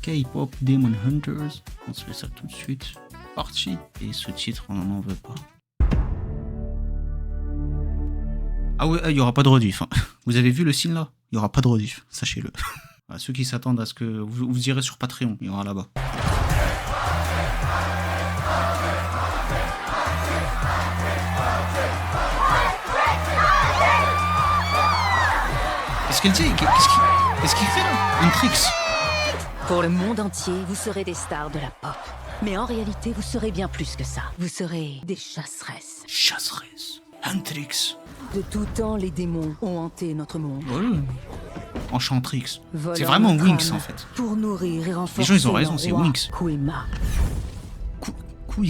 K-pop Demon Hunters. On se fait ça tout de suite. Parti. Et ce titre, on n'en veut pas. Ah ouais, il n'y aura pas de rediff. Hein. Vous avez vu le signe là? Il n'y aura pas de rediff, sachez-le. À ceux qui s'attendent à ce que vous irez sur Patreon, il y aura là-bas. Qu'est-ce qu'elle dit? Qu'est-ce qu'il fait là? Un tricks. Pour le monde entier, vous serez des stars de la pop. Mais en réalité, vous serez bien plus que ça. Vous serez des chasseresses. Chasseresses. Huntrix. De tout temps, les démons ont hanté notre monde. Ouais. Enchantrix. Volant C'est vraiment notre Winx âme en fait. Pour nourrir et renforcer Les gens ils ont raison, leur c'est roi, Winx. Kuema.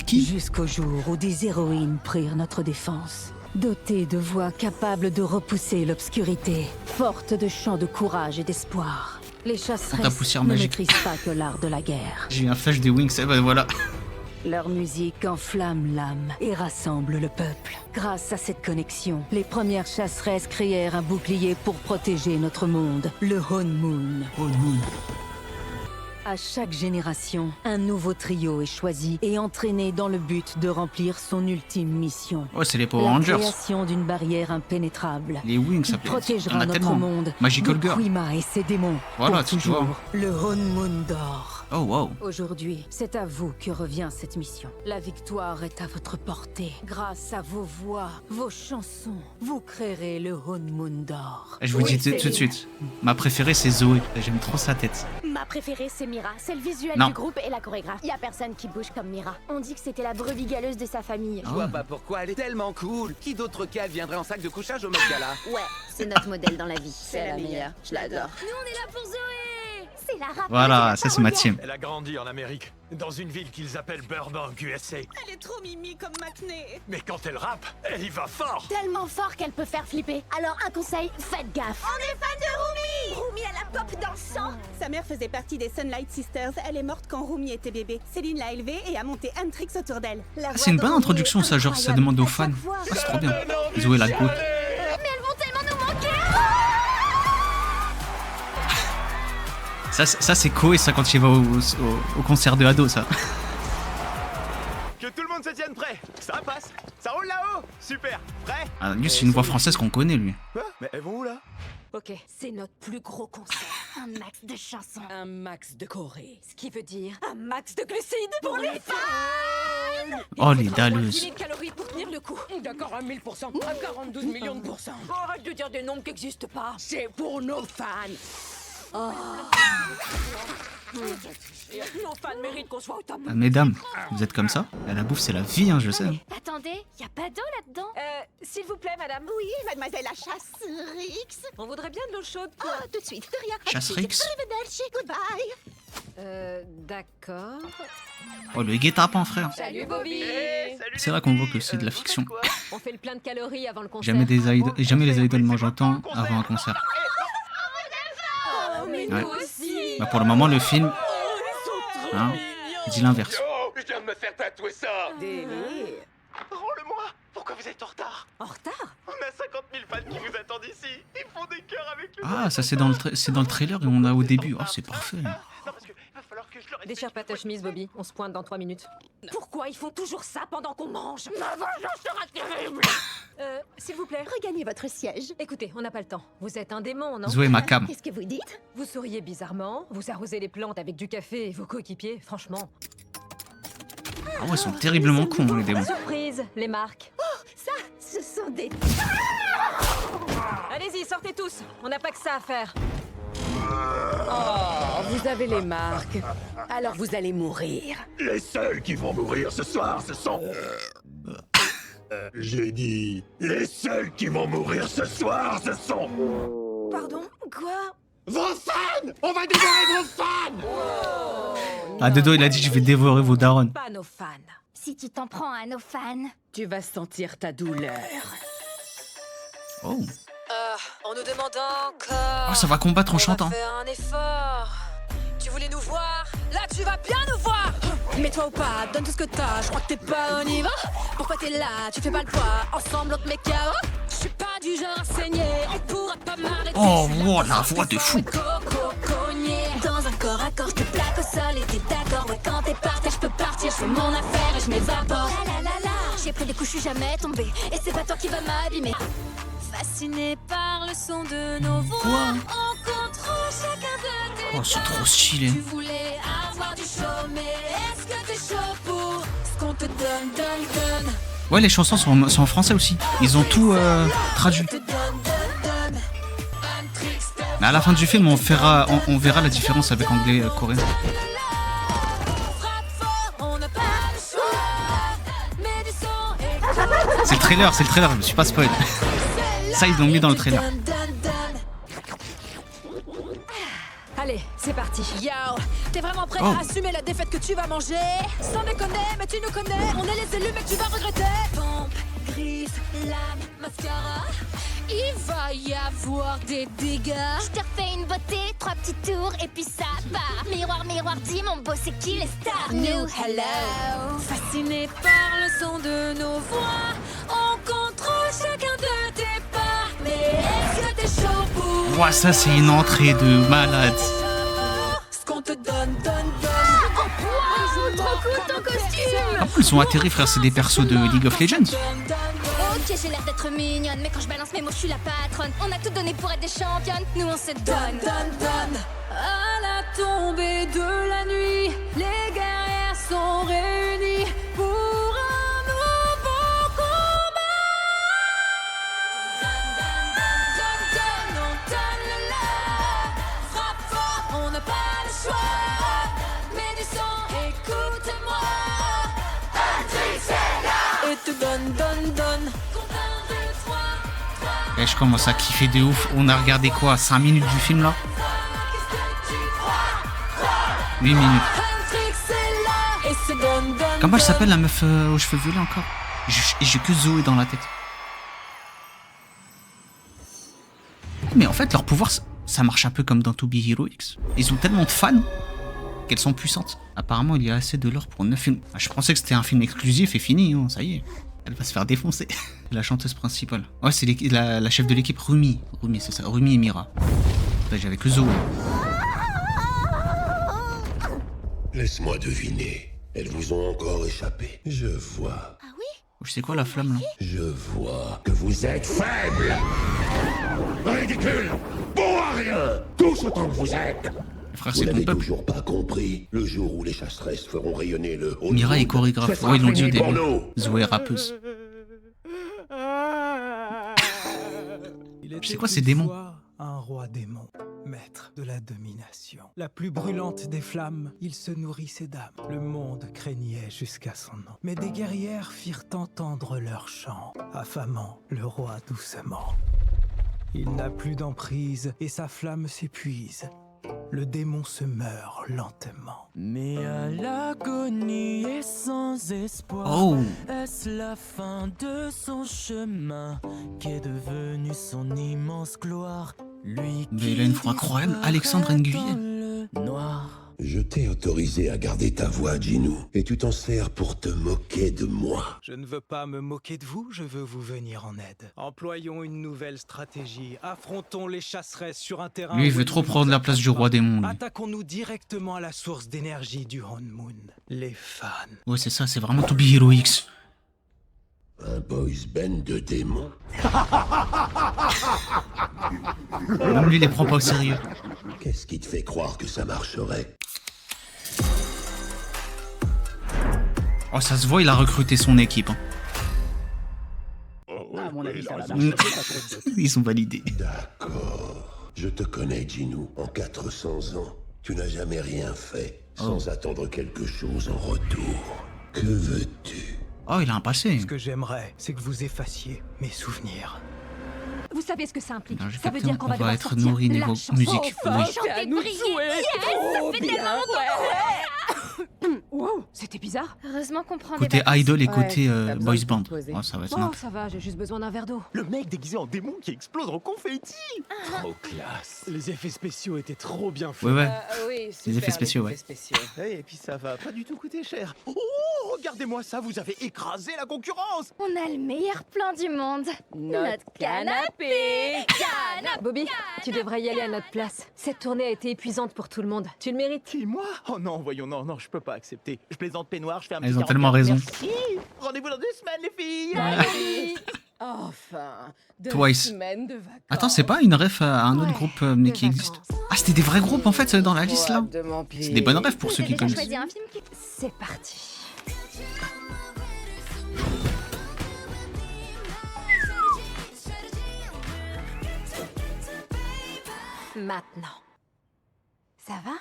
Qui? Jusqu'au jour où des héroïnes prirent notre défense. Dotées de voix capables de repousser l'obscurité. Fortes de chants de courage et d'espoir. Les Ta chasseresses poussière ne magique. maîtrisent pas que l'art de la guerre. J'ai eu un flash des Winx, et ben voilà. Leur musique enflamme l'âme et rassemble le peuple. Grâce à cette connexion, les premières chasseresses créèrent un bouclier pour protéger notre monde, le Honmoon. Oh non. À chaque génération, un nouveau trio est choisi et entraîné dans le but de remplir son ultime mission. Ouais, c'est les Power La Rangers. création d'une barrière impénétrable. Les Winx, ça Qui peut être. Il y en protégera a notre tellement. monde Magical de Girl. Kuema et ses démons. Voilà, pour tu vois. toujours. Le Honmoon d'or. Oh wow. Aujourd'hui, c'est à vous que revient cette mission. La victoire est à votre portée. Grâce à vos voix, vos chansons, vous créerez le Honmoon d'or. Je vous dis tout de suite. Ma préférée c'est Zoé. J'aime trop sa tête. Ma préférée, c'est Mira. C'est le visuel Non. du groupe et la chorégraphe. Y a personne qui bouge comme Mira. On dit que c'était la brebis galeuse de sa famille. Je vois pas pourquoi, elle est tellement cool. Qui d'autre qu'elle viendrait en sac de couchage au Met Gala? Ouais, c'est notre modèle dans la vie. C'est la meilleure, je l'adore. Nous, on est là pour Zoé. C'est la rappeuse. Voilà, ça c'est ma team. Elle a grandi en Amérique, dans une ville qu'ils appellent Burbank, USA. Elle est trop mimi comme Macné. Mais quand elle rappe, elle y va fort. Tellement fort qu'elle peut faire flipper. Alors, un conseil, faites gaffe. On est fan de Rumi. Rumi à la pop dans le sang. Sa mère faisait partie des Sunlight Sisters. Elle est morte quand Rumi était bébé. Céline l'a élevée et a monté Huntrix autour d'elle. Ah, c'est une bonne introduction ça, genre ça demande aux fans. Ah, c'est trop bien. Zoé la goûte. Mais elles vont tellement nous manquer. Ça c'est Koé ça quand il va au concert de Ado ça. Que tout le monde se tienne prêt. Ça passe. Ça roule là-haut. Super. Prêt? Ah, lui c'est une voix française qu'on connaît lui. Quoi? Mais elles vont où là? Ok, c'est notre plus gros concert. Un max de chansons. Un max de choré. Ce qui veut dire un max de glucides pour les fans. Oh les dalleuses. 10 000 calories pour tenir le coup. D'accord, à 1000%, à 42 millions de pourcents. Arrête de dire des nombres qui n'existent pas. C'est pour nos fans. Oh. Nos fans méritent qu'on soit au top. Ah, mesdames, vous êtes comme ça? La bouffe c'est la vie hein, je sais. Attendez, y a pas d'eau là-dedans? S'il vous plaît, madame. Oui, mademoiselle la chasserix. On voudrait bien de l'eau chaude. Oh, tout de suite, de rien. Chasserix. Arrivederci, goodbye. D'accord. Oh le guet-apens frère. Salut, Bobby. C'est là qu'on voit que c'est de la fiction. On fait le plein de calories avant le concert. Jamais les idoles mangent autant avant un concert. Oh, mais Ouais. nous aussi. Bah pour le moment le film hein, dit l'inverse. Oh, je viens de me faire tatouer ça. Délire. Rends-le-moi. Pourquoi vous êtes en retard? En retard? On a 50 000 fans qui vous attendent ici. Ils font des cœurs avec le... Ah ça c'est dans le trailer et on a au début. Oh c'est parfait. Non, parce que va falloir que je leur Déchire pas ta chemise, Bobby. On se pointe dans 3 minutes. Pourquoi ils font toujours ça pendant qu'on mange? Ma vengeance sera terrible. S'il vous plaît. Regagnez votre siège. Écoutez, on n'a pas le temps. Vous êtes un démon, non? Zoé ma cam. Qu'est-ce que vous dites? Vous souriez bizarrement, vous arrosez les plantes avec du café et vos coéquipiers, franchement. Ah ouais ils sont terriblement cons hein, les démons. Surprise, les marques. Ça, ce sont des... Allez-y, sortez tous. On n'a pas que ça à faire. Oh, vous avez les marques. Alors vous allez mourir. Les seuls qui vont mourir ce soir, ce sont... J'ai dit... Les seuls qui vont mourir ce soir, ce sont... Pardon? Quoi? Vos fans! On va dévorer vos fans! Ah Dedo il a dit je vais dévorer vos darons. Pas nos fans. Si tu t'en prends à nos fans. Tu vas sentir ta douleur. Oh. On nous demande encore. Oh ça va combattre en chantant. Faire un effort. Tu voulais nous voir? Là, tu vas bien nous voir. Mets-toi au pas, donne tout ce que t'as. Je crois que t'es pas au niveau. Pourquoi t'es là? Tu fais pas le poids. Ensemble, on te met KO. Je suis pas du genre à saigner. On pourra pas m'arrêter. Oh wow, la voix de fou. Dans un corps à corps, je te plaque au pris des coups, je suis jamais tombée. Et c'est pas toi qui va m'abîmer. Fasciné par le son de nos voix, on contrôle chacun de tes Oh, c'est trop stylé. Tu voulais avoir du chaud, mais est-ce que t'es chaud pour ce qu'on te donne? Ouais, les chansons sont en français aussi. Ils ont tout traduit. Mais à la fin du film, on verra la différence avec anglais et coréen. C'est le trailer, je me suis pas spoil. Ça, ils l'ont mis dans le trailer. Allez, c'est parti. Yo, t'es vraiment prêt à assumer la défaite que tu vas manger? Sans déconner, mais tu nous connais. On est les élus, mais tu vas regretter. Pompe, grise, lame, mascara. Il va y avoir des dégâts. Je te refais une beauté, 3 petits tours et puis ça part. Miroir, miroir, dis mon beau, c'est qui les stars? Nous, hello. Fasciné par le son de nos voix, on contrôle chacun de tes pas. Mais est-ce que t'es chaud pour Ouah, ça, c'est une entrée de malade. ce qu'on te donne? Trop cool ton costume! En plus, ils ont atterri, frère, c'est des persos de League of Legends. Ok, j'ai l'air d'être mignonne, mais quand je balance mes mots, je suis la patronne. On a tout donné pour être des championnes, nous on se donne. À la tombée de la nuit, les guerrières sont réunies pour un nouveau combat. On donne le la. Frappe fort, on n'a pas le choix. Mets du son, écoute-moi. Et te donne. Et je commence à kiffer de ouf. On a regardé quoi, 5 minutes du film là? 8 minutes. Comment elle s'appelle la meuf aux cheveux violets encore? J'ai que Zoé dans la tête. Mais en fait, leur pouvoir, ça marche un peu comme dans To Be Hero X. Ils ont tellement de fans qu'elles sont puissantes. Apparemment, il y a assez de lore pour 9 films. Je pensais que c'était un film exclusif et fini, hein, ça y est. Elle va se faire défoncer. La chanteuse principale. Ouais, c'est la chef de l'équipe, Rumi. Rumi, c'est ça. Rumi et Mira. J'avais que Zoé. Laisse-moi deviner. Elles vous ont encore échappé. Je vois. Je sais quoi la flamme là? Je vois que vous êtes faible. Ridicule. Bon à rien. Tous autant que vous êtes. Frère, Vous c'est ton n'avez peuple. toujours pas compris. Le jour où les chasseresses feront rayonner le haut. Mira est chorégraphe. Ouais, ils l'ont dit au début. Zoé est rappeuse. C'est quoi ces démons? Un roi démon, maître de la domination. La plus brûlante des flammes, il se nourrissait d'âmes. Le monde craignait jusqu'à son nom. Mais des guerrières firent entendre leur chant, affamant le roi doucement. Il n'a plus d'emprise et sa flamme s'épuise. Le démon se meurt lentement. Mais à l'agonie et sans espoir, Oh, est-ce la fin de son chemin qu'est devenue son immense gloire? Lui mais il a une voix incroyable. Alexandre Nguyen. Noir. Je t'ai autorisé à garder ta voix, Jinou. Et tu t'en sers pour te moquer de moi. Je ne veux pas me moquer de vous, je veux vous venir en aide. Employons une nouvelle stratégie. Affrontons les chasseresses sur un terrain. Lui, il où veut elles trop ne nous prendre la place du attaquent roi pas. démon, lui. Attaquons-nous directement à la source d'énergie du Honmoon. Les fans. Ouais, c'est ça, c'est vraiment To Be Hero X. Un boys band de démons. Même lui, il les prend pas au sérieux. Qu'est-ce qui te fait croire que ça marcherait? Oh, ça se voit, il a recruté son équipe. Hein. Ils sont validés. D'accord. Je te connais, Jinou. En 400 ans, tu n'as jamais rien fait sans attendre quelque chose en retour. Que veux-tu? Oh, il a un passé. Ce que j'aimerais, c'est que vous effaciez mes souvenirs. Vous savez ce que ça implique? Alors, j'ai Ça veut capté, dire qu'on on va va devoir être sortir nourri la niveau chanson. musique. Oui. Chanter, briller. Ça fait tellement Wow, c'était bizarre. Heureusement qu'on prend Côté des vacances. idol et côté t'as besoin boys de band. te poser. Oh, ça va être Oh, nappe. ça va, j'ai juste besoin d'un verre d'eau. Le mec déguisé en démon qui explose en confetti. Trop classe. Les effets spéciaux étaient trop bien faits. Ouais, ouais. Oui, Les super, effets spéciaux, ouais. Et puis ça va pas du tout coûter cher. Oh, regardez-moi ça, vous avez écrasé la concurrence. On a le meilleur plan du monde. Notre canapé. Bobby, tu devrais y aller à notre place. Cette tournée a été épuisante pour tout le monde. Tu le mérites. Qui, moi? Oh non, voyons, non, je peux pas accepter. Je plaisante de peignoir, je fais un Elles petit ont 44. tellement raison. Merci. Rendez-vous dans 2 semaines, les filles. Allez. Enfin, 2 Twice. semaines de vacances. Attends, c'est pas une ref à un autre groupe mais qui existe? Ah, c'était des vrais groupes en fait dans la liste là. C'est des bonnes refs pour ceux qui connaissent. choisi un film qui... C'est parti. Maintenant. Ça va?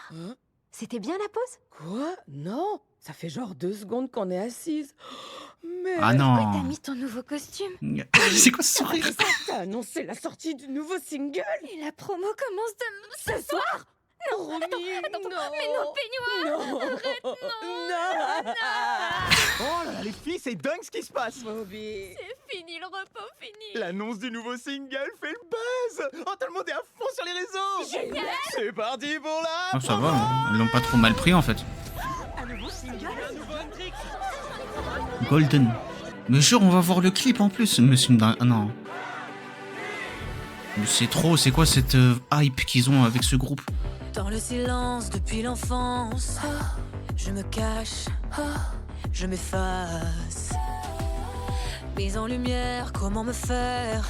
C'était bien la pause? Quoi? Non, ça fait genre 2 secondes qu'on est assise. Mais Ah T'as non. mis ton nouveau costume. C'est quoi ce sourire? t'as annoncé la sortie du nouveau single. Et la promo commence ce soir. Non, Romy, attends, non. mais non, peignoir. Non. Non. Oh là là, les filles, c'est dingue ce qui se passe. Bobby. C'est fini, le repos fini. L'annonce du nouveau single fait le buzz. Oh, tout le monde est à fond sur les réseaux. Génial. C'est parti pour la... Oh, ça va, elles l'ont pas trop mal pris en fait. Golden. Mais jure, on va voir le clip en plus. Mais c'est une... Ah non. Mais c'est trop, c'est quoi cette hype qu'ils ont avec ce groupe? Dans le silence depuis l'enfance, je me cache, je m'efface. Mise en lumière, comment me faire?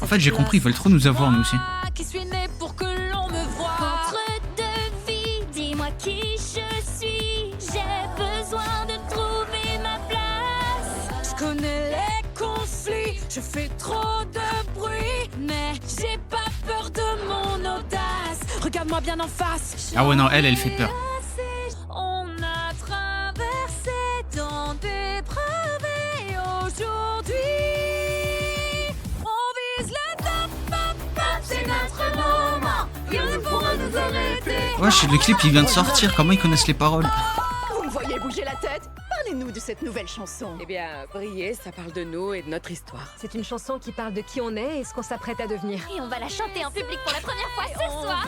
En fait, j'ai compris, ils veulent trop nous avoir nous aussi. Qui suis né pour que l'on me voie. Entre deux vies, dis-moi qui je suis. J'ai besoin de trouver ma place. Je connais les conflits, je fais trop de bruit, mais j'ai pas peur de mon audace. Regarde-moi bien en face. Ah ouais, non, elle fait peur. On a traversé dans des preuves et aujourd'hui on vise le top, c'est notre moment. Rien ne pourra nous arrêter. Wesh, le clip il vient de sortir, comment ils connaissent les paroles? Vous me voyez bouger la tête? Parlez-nous de cette nouvelle chanson. Eh bien, briller, ça parle de nous et de notre histoire. C'est une chanson qui parle de qui on est et ce qu'on s'apprête à devenir. Et on va la chanter en public pour la première fois ce soir.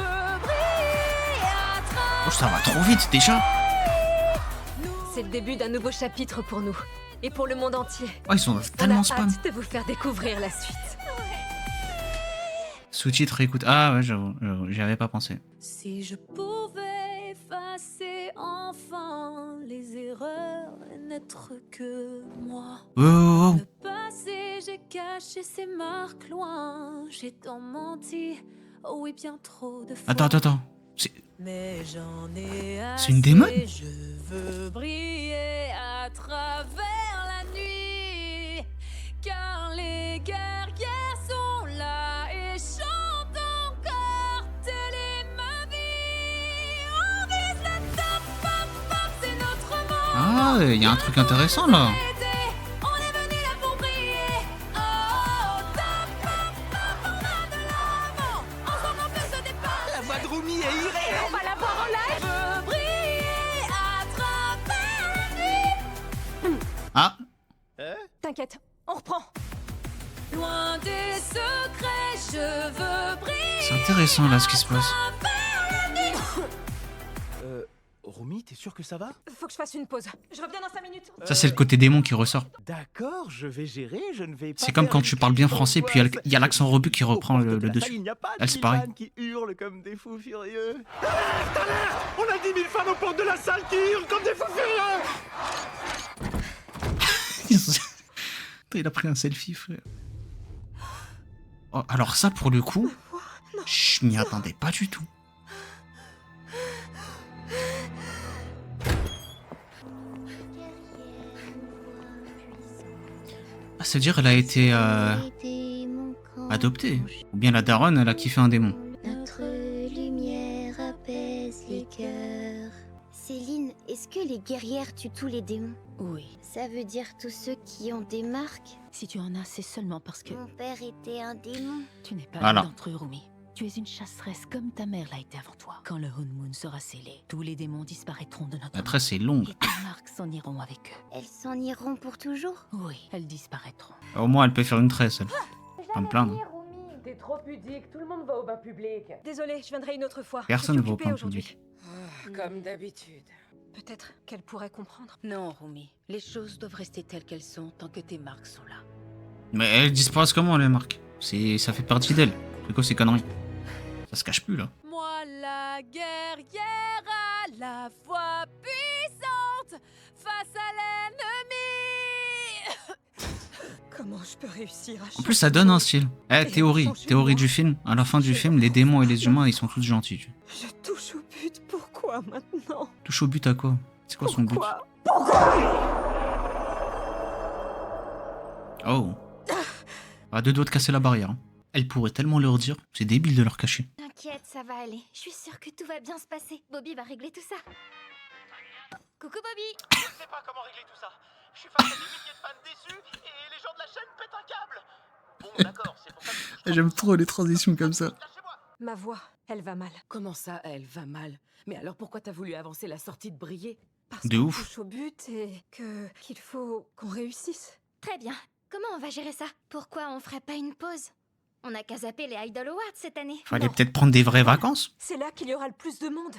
Oh, ça va trop vite déjà. C'est le début d'un nouveau chapitre pour nous et pour le monde entier. Oh, ils sont On tellement a spam. hâte de vous faire découvrir la suite. Sous-titres, écoute. Ah ouais, j'avoue, j'y avais pas pensé. Si je pouvais effacer enfin les erreurs et n'être que moi. Oh. Le passé, j'ai caché ces marques loin. J'ai tant menti, oh oui, bien trop de fois. Attends. Mais j'en ai assez. C'est une démon? Je veux briller à travers la nuit. Car les guerrières sont là et chantent encore. Telle est ma vie. On vise le top, c'est notre monde. Ah, il y a un truc intéressant là. On est venu là pour briller. Oh, top, on va de l'avant. Ensemble on peut se dépasser. La voix de Romy est irréelle. On va la voir en live. Je veux briller à travers la nuit. Ah, T'inquiète, on reprend. Loin des secrets, je veux briller. c'est intéressant là ce qui se passe. Romy, t'es sûr que ça va? Faut que je fasse une pause. Je reviens dans 5 minutes. Ça, c'est le côté démon qui ressort. D'accord, je vais gérer, je ne vais pas. C'est comme faire quand une tu parles bien crise français, puis d'angoisse. il y a l'accent rebut qui reprend Au poste de le la salle, dessus. il n'y a pas de Elle, c'est pareil. fans qui hurlent comme des fous furieux. On a 10 000 fans aux portes de la salle qui hurlent comme des fous furieux. Il a pris un selfie, frère. Oh, alors ça, pour le coup, je m'y attendais pas du tout. Ah, c'est-à-dire elle a été adoptée. Ou bien la daronne, elle a kiffé un démon. Notre lumière apaise les cœurs. Céline, est-ce que les guerrières tuent tous les démons? Oui. Ça veut dire tous ceux qui ont des marques? Si tu en as, c'est seulement parce que Mon père était un démon. tu n'es pas Voilà. l'un d'entre eux, Rumi. Tu es une chasseresse comme ta mère l'a été avant toi. Quand le Moon sera scellé, tous les démons disparaîtront de notre Après, c'est long. et tes marques s'en iront avec eux. Elles s'en iront pour toujours? Oui, elles disparaîtront. Au moins, elle peut faire une tresse, elle. Pas me plaindre. T'es trop pudique, tout le monde va au bain public. Désolée, je viendrai une autre fois. Personne Je ne suis va au occupée bain aujourd'hui. public. Comme d'habitude. Peut-être qu'elle pourrait comprendre. Non, Rumi, les choses doivent rester telles qu'elles sont tant que tes marques sont là. Mais elles disparaissent comment, les marques? Ça fait partie d'elle. C'est quoi ces conneries? Ça se cache plus, là. Moi la guerrière à la voix puissante, forte face à l'ennemi. Comment je peux réussir à En plus, ça donne un style. Eh, théorie du film. À la fin du film, les démons et les humains, ils sont tous gentils. Je touche au but, pourquoi maintenant? Touche au but à quoi? C'est quoi son but? Oh. À deux doigts de casser la barrière. Hein. Elle pourrait tellement leur dire, c'est débile de leur cacher. T'inquiète, ça va aller. Je suis sûre que tout va bien se passer. Bobby va régler tout ça. Coucou Bobby. Je sais pas comment régler tout ça. Je suis face à des milliers de fans déçus et les gens de la chaîne pètent un câble. Bon, d'accord, c'est pour ça que... J'aime trop les transitions comme ça. Ma voix, elle va mal. Comment ça, elle va mal? Mais alors pourquoi t'as voulu avancer la sortie de Briller? Parce De qu'on ouf. touche au but et qu'il faut qu'on réussisse. Très bien. Comment on va gérer ça? Pourquoi on ferait pas une pause? On a qu'à zapper les Idol Awards cette année. Fallait peut-être prendre des vraies vacances. C'est là qu'il y aura le plus de monde.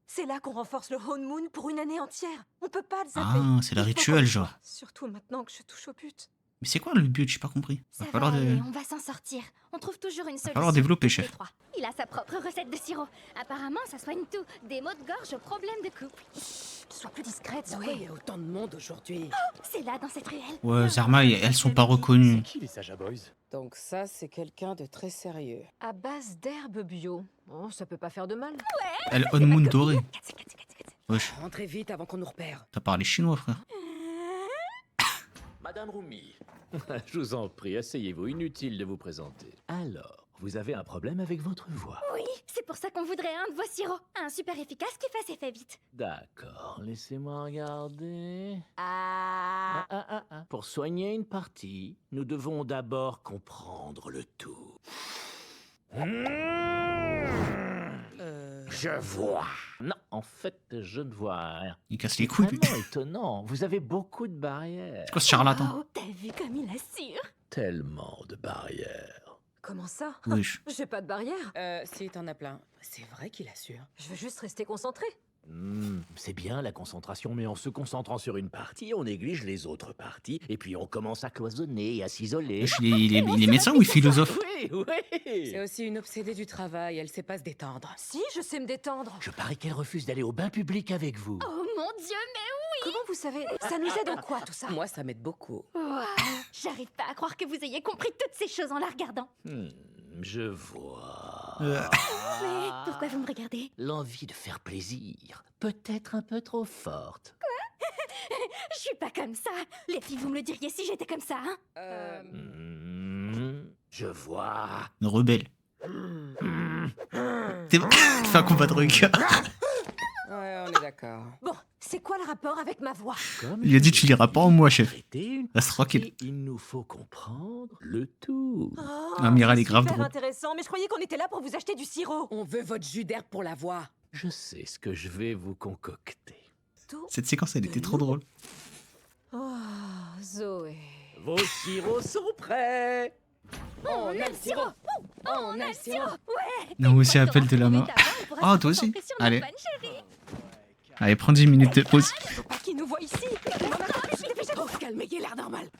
C'est là qu'on renforce le honeymoon pour une année entière. On peut pas le zapper. Ah, c'est le Il faut rituel, qu'on genre. soit. Surtout maintenant que je touche au but. Mais c'est quoi le but? J'ai pas compris. Ça va falloir aller, on va s'en sortir. On trouve toujours une solution. falloir développer, tous les chef. trois. Il a sa propre recette de sirop. Apparemment, ça soigne tout. Des maux de gorge aux problèmes de couple. Sois plus discrète, Pourquoi il Zoé. y a autant de monde aujourd'hui? C'est là, dans cette ruelle. Ouais, Zarma, elles sont pas reconnues. Qui les Saja Boys? Donc ça, c'est quelqu'un de très sérieux. À base d'herbes bio. Oh, ça peut pas faire de mal. Elle on moon dorée. Wesh, Rentrez vite avant qu'on nous repère. t'as parlé chinois, frère. Madame Rumi, je vous en prie, asseyez-vous, inutile de vous présenter. Alors, vous avez un problème avec votre voix? Oui, c'est pour ça qu'on voudrait un de vos sirops. Un super efficace qui fasse effet vite. D'accord, laissez-moi regarder. Ah. Pour soigner une partie, nous devons d'abord comprendre le tout. Je vois. Non, en fait, je ne vois rien. Il casse les couilles. Vraiment étonnant, vous avez beaucoup de barrières. C'est quoi ce charlatan? Oh, t'as vu comme il assure? Tellement de barrières. Comment ça? Wesh. J'ai pas de barrière. Si, t'en as plein. C'est vrai qu'il assure. Je veux juste rester concentrée. C'est bien la concentration, mais en se concentrant sur une partie, on néglige les autres parties, et puis on commence à cloisonner et à s'isoler. Wesh, il est médecin ou il est philosophe? Oui, oui. C'est aussi une obsédée du travail, elle sait pas se détendre. Si, je sais me détendre. Je parie qu'elle refuse d'aller au bain public avec vous. Oh mon Dieu, mais oui! Comment vous savez? Ça nous aide en quoi tout ça? Moi, ça m'aide beaucoup. Wow, j'arrive pas à croire que vous ayez compris toutes ces choses en la regardant. Je vois. Mais pourquoi vous me regardez? L'envie de faire plaisir, peut-être un peu trop forte. Je suis pas comme ça. Les filles, vous me le diriez si j'étais comme ça, hein? Je vois. Une rebelle. Tu fais un combat de regard. Ouais, on est d'accord. Bon, c'est quoi le rapport avec ma voix? Il a dit tu liras pas en moi, chef. Reste tranquille. Il nous faut comprendre le tout. Amiral est grave Super drôle. intéressant, mais je croyais qu'on était là pour vous acheter du sirop. On veut votre jus d'herbe pour la voix. Je sais ce que je vais vous concocter. Cette séquence, elle était trop drôle. Oh, Zoé. Vos sirops sont prêts. On a le sirop. On a le sirop! Ouais! Non, aussi appel de la main. Oh, toi aussi. Allez. Allez, prends 10 minutes de pause. Faut pas qu'ils nous voient ici. Oh, calmez, il a l'air normal.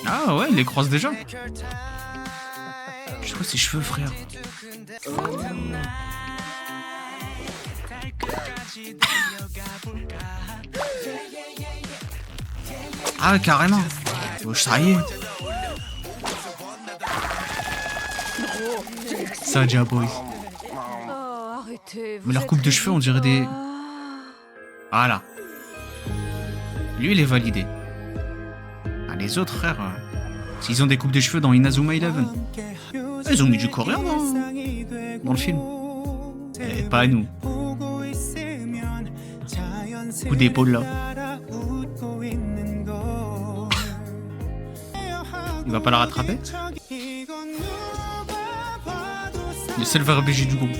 Ah ouais, il les croise déjà. Je vois ses cheveux, frère. Ah ouais, carrément. Oh, ça y est. Saja Boys. Oh, arrêtez. Mais leur coupe de cheveux, on dirait des... Voilà. Lui, il est validé. Ah, les autres, frères... S'ils ont des coupes de cheveux dans Inazuma Eleven. Ils ont mis du coréen dans le film. Et pas à nous. Coup d'épaule là. Il va pas la rattraper? Le seul vrai obligé du groupe.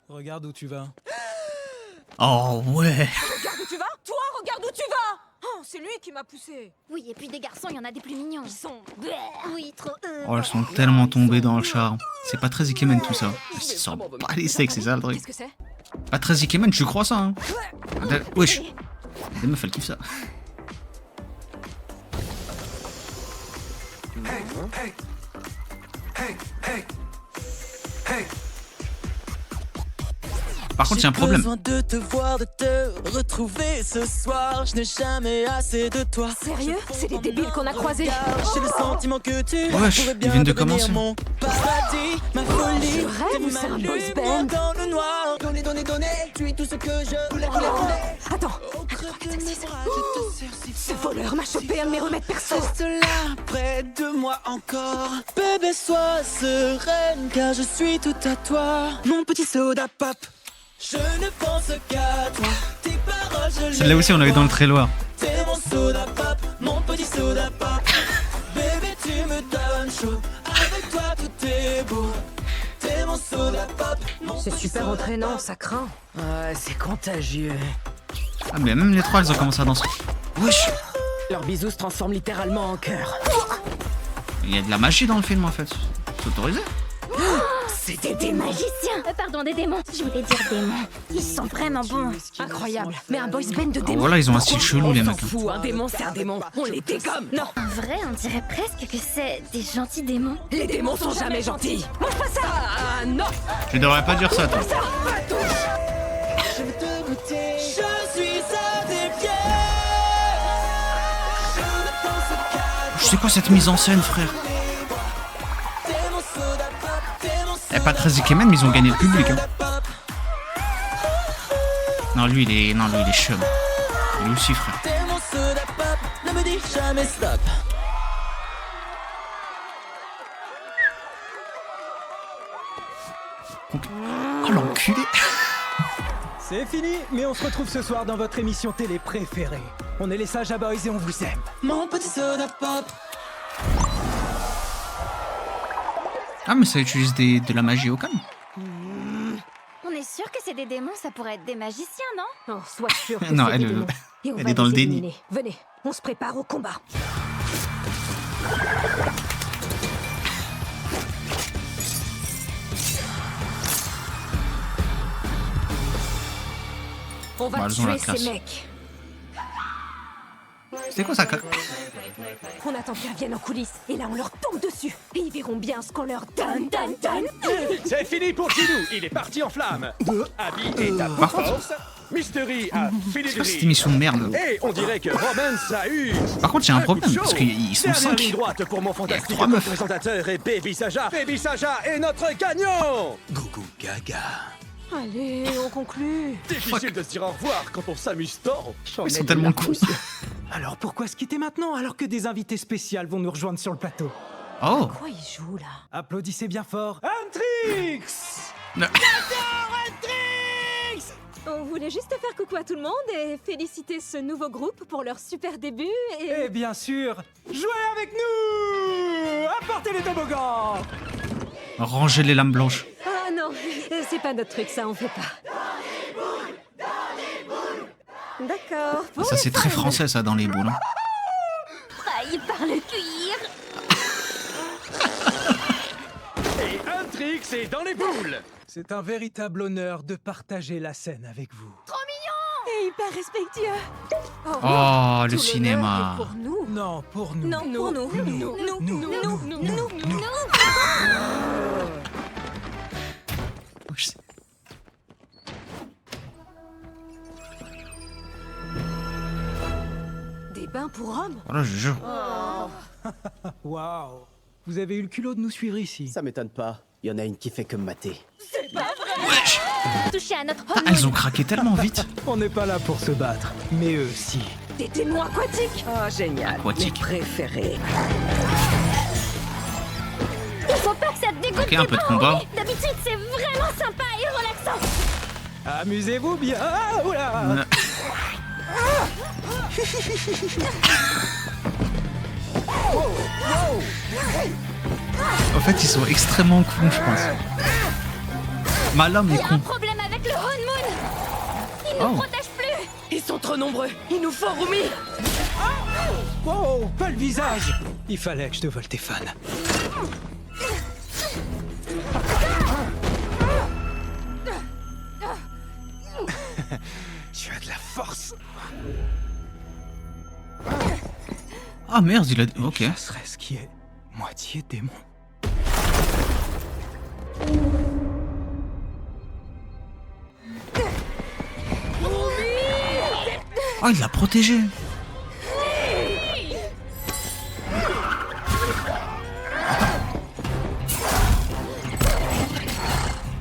Regarde où tu vas. Oh ouais. Regarde où tu vas? Toi, regarde où tu vas! Oh, c'est lui qui m'a poussé. Oui, et puis des garçons, il y en a des plus mignons. Ils sont... Oui, trop... Oh, elles sont tellement tombées dans le charme. C'est pas très Ikemen tout ça. Ils sont pas les sexes, c'est ça le truc. Qu'est-ce que c'est? Pas très Ikemen, tu crois ça, hein? Wesh. Les meufs, elles kiffent ça. Par contre, il y a un problème. J'ai besoin de te voir, de te retrouver ce soir. Je n'ai jamais assez de toi. Sérieux? C'est les débiles qu'on a croisés. J'ai le sentiment que tu Wesh, pourrais ils bien viennent de devenir commencer. mon paradis, ma folie. Tu rêves ou c'est un boys band? Dans le noir. Donnez, donnez, donnez. Tu es tout ce que je voulais. Attends. Ce voleur m'a chopé un de mes remèdes perso. Reste là, près de moi encore. Bébé, sois sereine, car je suis tout à toi. Mon petit soda pop. Je ne pense qu'à toi. Tes paroles, je les Celle-là aussi, on l'avait dans le trailer. T'es mon soda pop, mon petit soda pop. Bébé, tu me donnes chaud. Avec toi, tout est beau. T'es mon soda pop. C'est super entraînant, ça craint. Ouais, c'est contagieux. Ah, mais même les trois, elles ont commencé à danser. Wesh. Leurs bisous se transforment littéralement en cœur. Il y a de la magie dans le film, en fait. C'est autorisé. C'était des magiciens. Pardon, des démons. Je voulais dire démons. Ils sont vraiment bons. Incroyable. Mais un boys band de Ah, démons. voilà, ils ont un style chelou, les On s'en mecs. fout, un démon c'est un démon. On les dégomme. Non, En vrai, on dirait presque que c'est des gentils démons. les démons sont jamais gentils. Mange pas ça. Ah non. Tu devrais pas dire ça, toi. Je veux te goûter. Je suis à tes pieds. Je ne pense qu'à C'est quoi cette mise en scène, frère? T'es mon soda pop. T'es mon Eh, pas très Ikemen, mais ils ont gagné le public. Hein. Non, lui, il est chum. Lui aussi, frère. T'es mon soda pop. Ne me dis jamais stop. Oh, l'enculé. C'est fini, mais on se retrouve ce soir dans votre émission télé préférée. On est les Saja Boys et on vous aime. Mon petit soda pop. Ah, mais ça utilise de la magie au calme. On est sûr que c'est des démons, ça pourrait être des magiciens, non? Non, sois sûr que Non, c'est elle, des démons. Et on elle va est dans les le déni. éliminer. Venez, on se prépare au combat. On va Bah, elles ont la tuer classe. ces mecs. C'était quoi ça? On attend qu'ils reviennent en coulisses. Et là, on leur tombe dessus. Et ils verront bien ce qu'on leur donne. C'est fini pour Chinou, il est parti en flamme. Abby est à Par contre- force. Mystery a fini C'est de quoi cette rire. émission de merde? Et on dirait que Romance a eu. Par contre, il y a un coup de problème, chaud. parce qu'ils sont Dernière 5. ligne droite pour mon fantastique trois meufs. présentateur et Baby Saja. Baby Saja est notre gagnant. Gougou gaga. Allez, on conclut. Difficile de se dire au revoir quand on s'amuse tant. Ils sont tellement cons. Alors pourquoi se quitter maintenant alors que des invités spéciales vont nous rejoindre sur le plateau? Oh. Quoi ils jouent là? Applaudissez bien fort. Antrix! On voulait juste faire coucou à tout le monde et féliciter ce nouveau groupe pour leur super début et... Et bien sûr, jouez avec nous! Apportez les toboggans! Rangez les lames blanches. Ah non, c'est pas notre truc, ça on fait pas. D'accord. pour Ça, les c'est très fans. français, ça, dans les boules. Hein. Trahi par le cuir. Et Huntrix est dans les boules. C'est un véritable honneur de partager la scène avec vous. Et hyper respectueux. Oh, le tout cinéma. l'honneur est pour nous. Non, pour nous. Non, pour nous. Je sais. Des bains pour hommes. Voilà, je jure. Waouh! Vous avez eu le culot de nous suivre ici. Ça m'étonne pas. Il y en a une qui fait que me mater. Wesh. Touché à notre Ah, elles ont craqué tellement vite. On n'est pas là pour se battre, mais eux si. Des démons aquatiques. Oh, génial. Aquatique. Mes préférés. Il faut pas que ça te dégoûte. Ok, un peu de combat. D'habitude, c'est vraiment sympa et relaxant. Amusez-vous bien! Ah, oula! En fait, ils sont extrêmement cons, je pense. Malhomme Il est y a un con. problème avec le Honmoon. Il Oh. nous protège plus. Ils sont trop nombreux. Il nous faut Rumi. Wow, pas le visage! Il fallait que je te vole tes fans. Tu as de la force! Ah merde, il a. Ok. Serait-ce qui est moitié démon. Oh, il l'a protégé.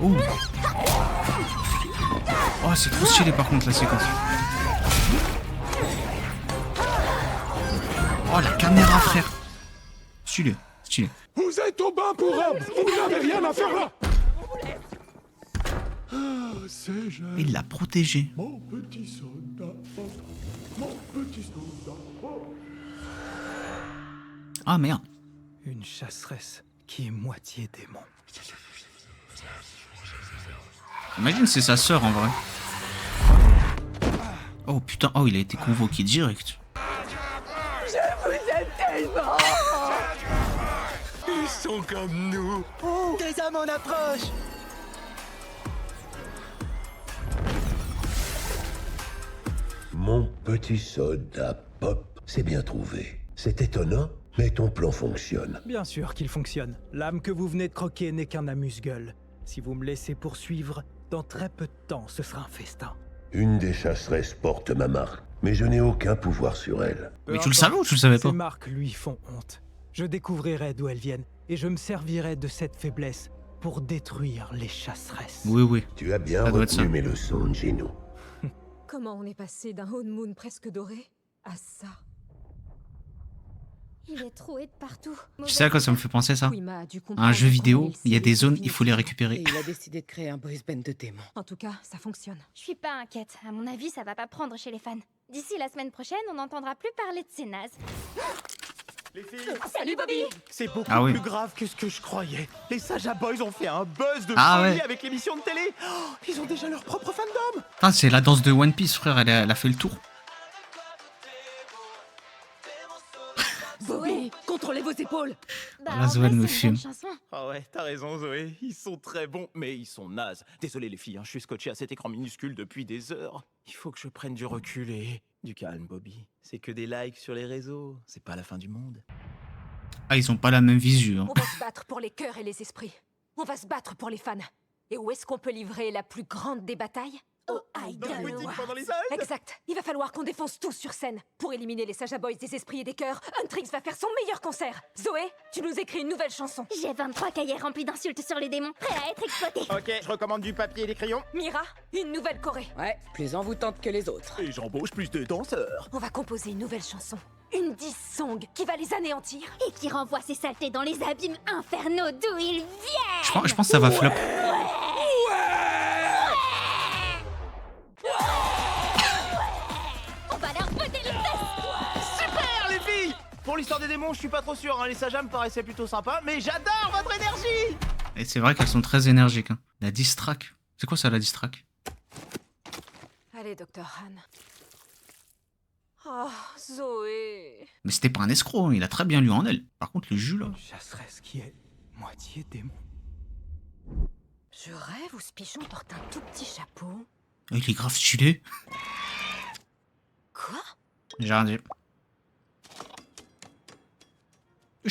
Oh. Oh, c'est trop stylé par contre la séquence. Oh, la caméra, frère. Stylé, stylé. Vous êtes au bain pour homme. Vous n'avez rien à faire là. C'est jeune. Il l'a protégé. Mon petit soldat. Mon petit soldat. Ah merde. Une chasseresse qui est moitié démon. Imagine c'est sa sœur en vrai. Oh putain, oh il a été convoqué direct. Je vous aime tellement. Ils sont comme nous. Oh, des hommes en approche. Mon petit soldat Pop, c'est bien trouvé. C'est étonnant, mais ton plan fonctionne. Bien sûr qu'il fonctionne. L'âme que vous venez de croquer n'est qu'un amuse-gueule. Si vous me laissez poursuivre, dans très peu de temps, ce sera un festin. Une des chasseresses porte ma marque, mais je n'ai aucun pouvoir sur elle. Mais tu le savais ou tu le savais pas? Ces marques lui font honte. Je découvrirai d'où elles viennent, et je me servirai de cette faiblesse pour détruire les chasseresses. Oui, oui. Tu as bien Ça doit être ça. retenu mes leçons, Gino. Comment on est passé d'un honeymoon presque doré à ça? Il est troué de partout. Tu sais à quoi ça me fait penser ça? Oui, Ma a dû Un comprendre jeu vidéo, comment il y a des zones, s'est il faut les Et récupérer. il a décidé de créer un boys band de démons. En tout cas, ça fonctionne. Je suis pas inquiète. À mon avis, ça va pas prendre chez les fans. D'ici la semaine prochaine, on n'entendra plus parler de ces nazes. Les filles, Salut Bobby! c'est beaucoup Ah oui. plus grave que ce que je croyais. Les Saja Boys ont fait un buzz de Ah folie ouais. avec l'émission de télé. Oh, ils ont déjà leur propre fandom. Putain, c'est la danse de One Piece, frère, elle a fait le tour. Bobby, contrôlez vos épaules. Bah, La en Zoé, vrai, me c'est une fume. bonne chanson. Ah ouais, t'as raison Zoé, ils sont très bons, mais ils sont nazes. Désolé les filles, hein, je suis scotché à cet écran minuscule depuis des heures. Il faut que je prenne du recul et du calme, Bobby. C'est que des likes sur les réseaux, c'est pas la fin du monde. Ah, ils ont pas la même visu. Hein. On va se battre pour les cœurs et les esprits. On va se battre pour les fans. Et où est-ce qu'on peut livrer la plus grande des batailles? Au Dans la boutique pendant les soldes. Exact. Il va falloir qu'on défonce tous sur scène. Pour éliminer les Saja Boys des esprits et des cœurs, Huntrix va faire son meilleur concert. Zoé, tu nous écris une nouvelle chanson. J'ai 23 cahiers remplis d'insultes sur les démons, prêts à être exploités. Ok, je recommande du papier et des crayons. Mira, une nouvelle choré. Ouais, plus envoûtante que les autres. Et j'embauche plus de danseurs. On va composer une nouvelle chanson. Une 10 song qui va les anéantir. Et qui renvoie ces saletés dans les abîmes infernaux d'où ils viennent. Je pense que ça va flop. On va leur botter les fesses. Super les filles. Pour l'histoire des démons, je suis pas trop sûr, hein. Les Saja me paraissaient plutôt sympas, mais j'adore votre énergie. Et c'est vrai qu'elles sont très énergiques. Hein. La distrack. C'est quoi ça, la distrack? Allez, Dr. Han. Oh, Zoé. Mais c'était pas un escroc, hein. Il a très bien lu en elle. Par contre, le jus là. Chasseresse qui est moitié démon. Je rêve où ce pigeon porte un tout petit chapeau. Il est grave stylé. Quoi? J'ai rien dit.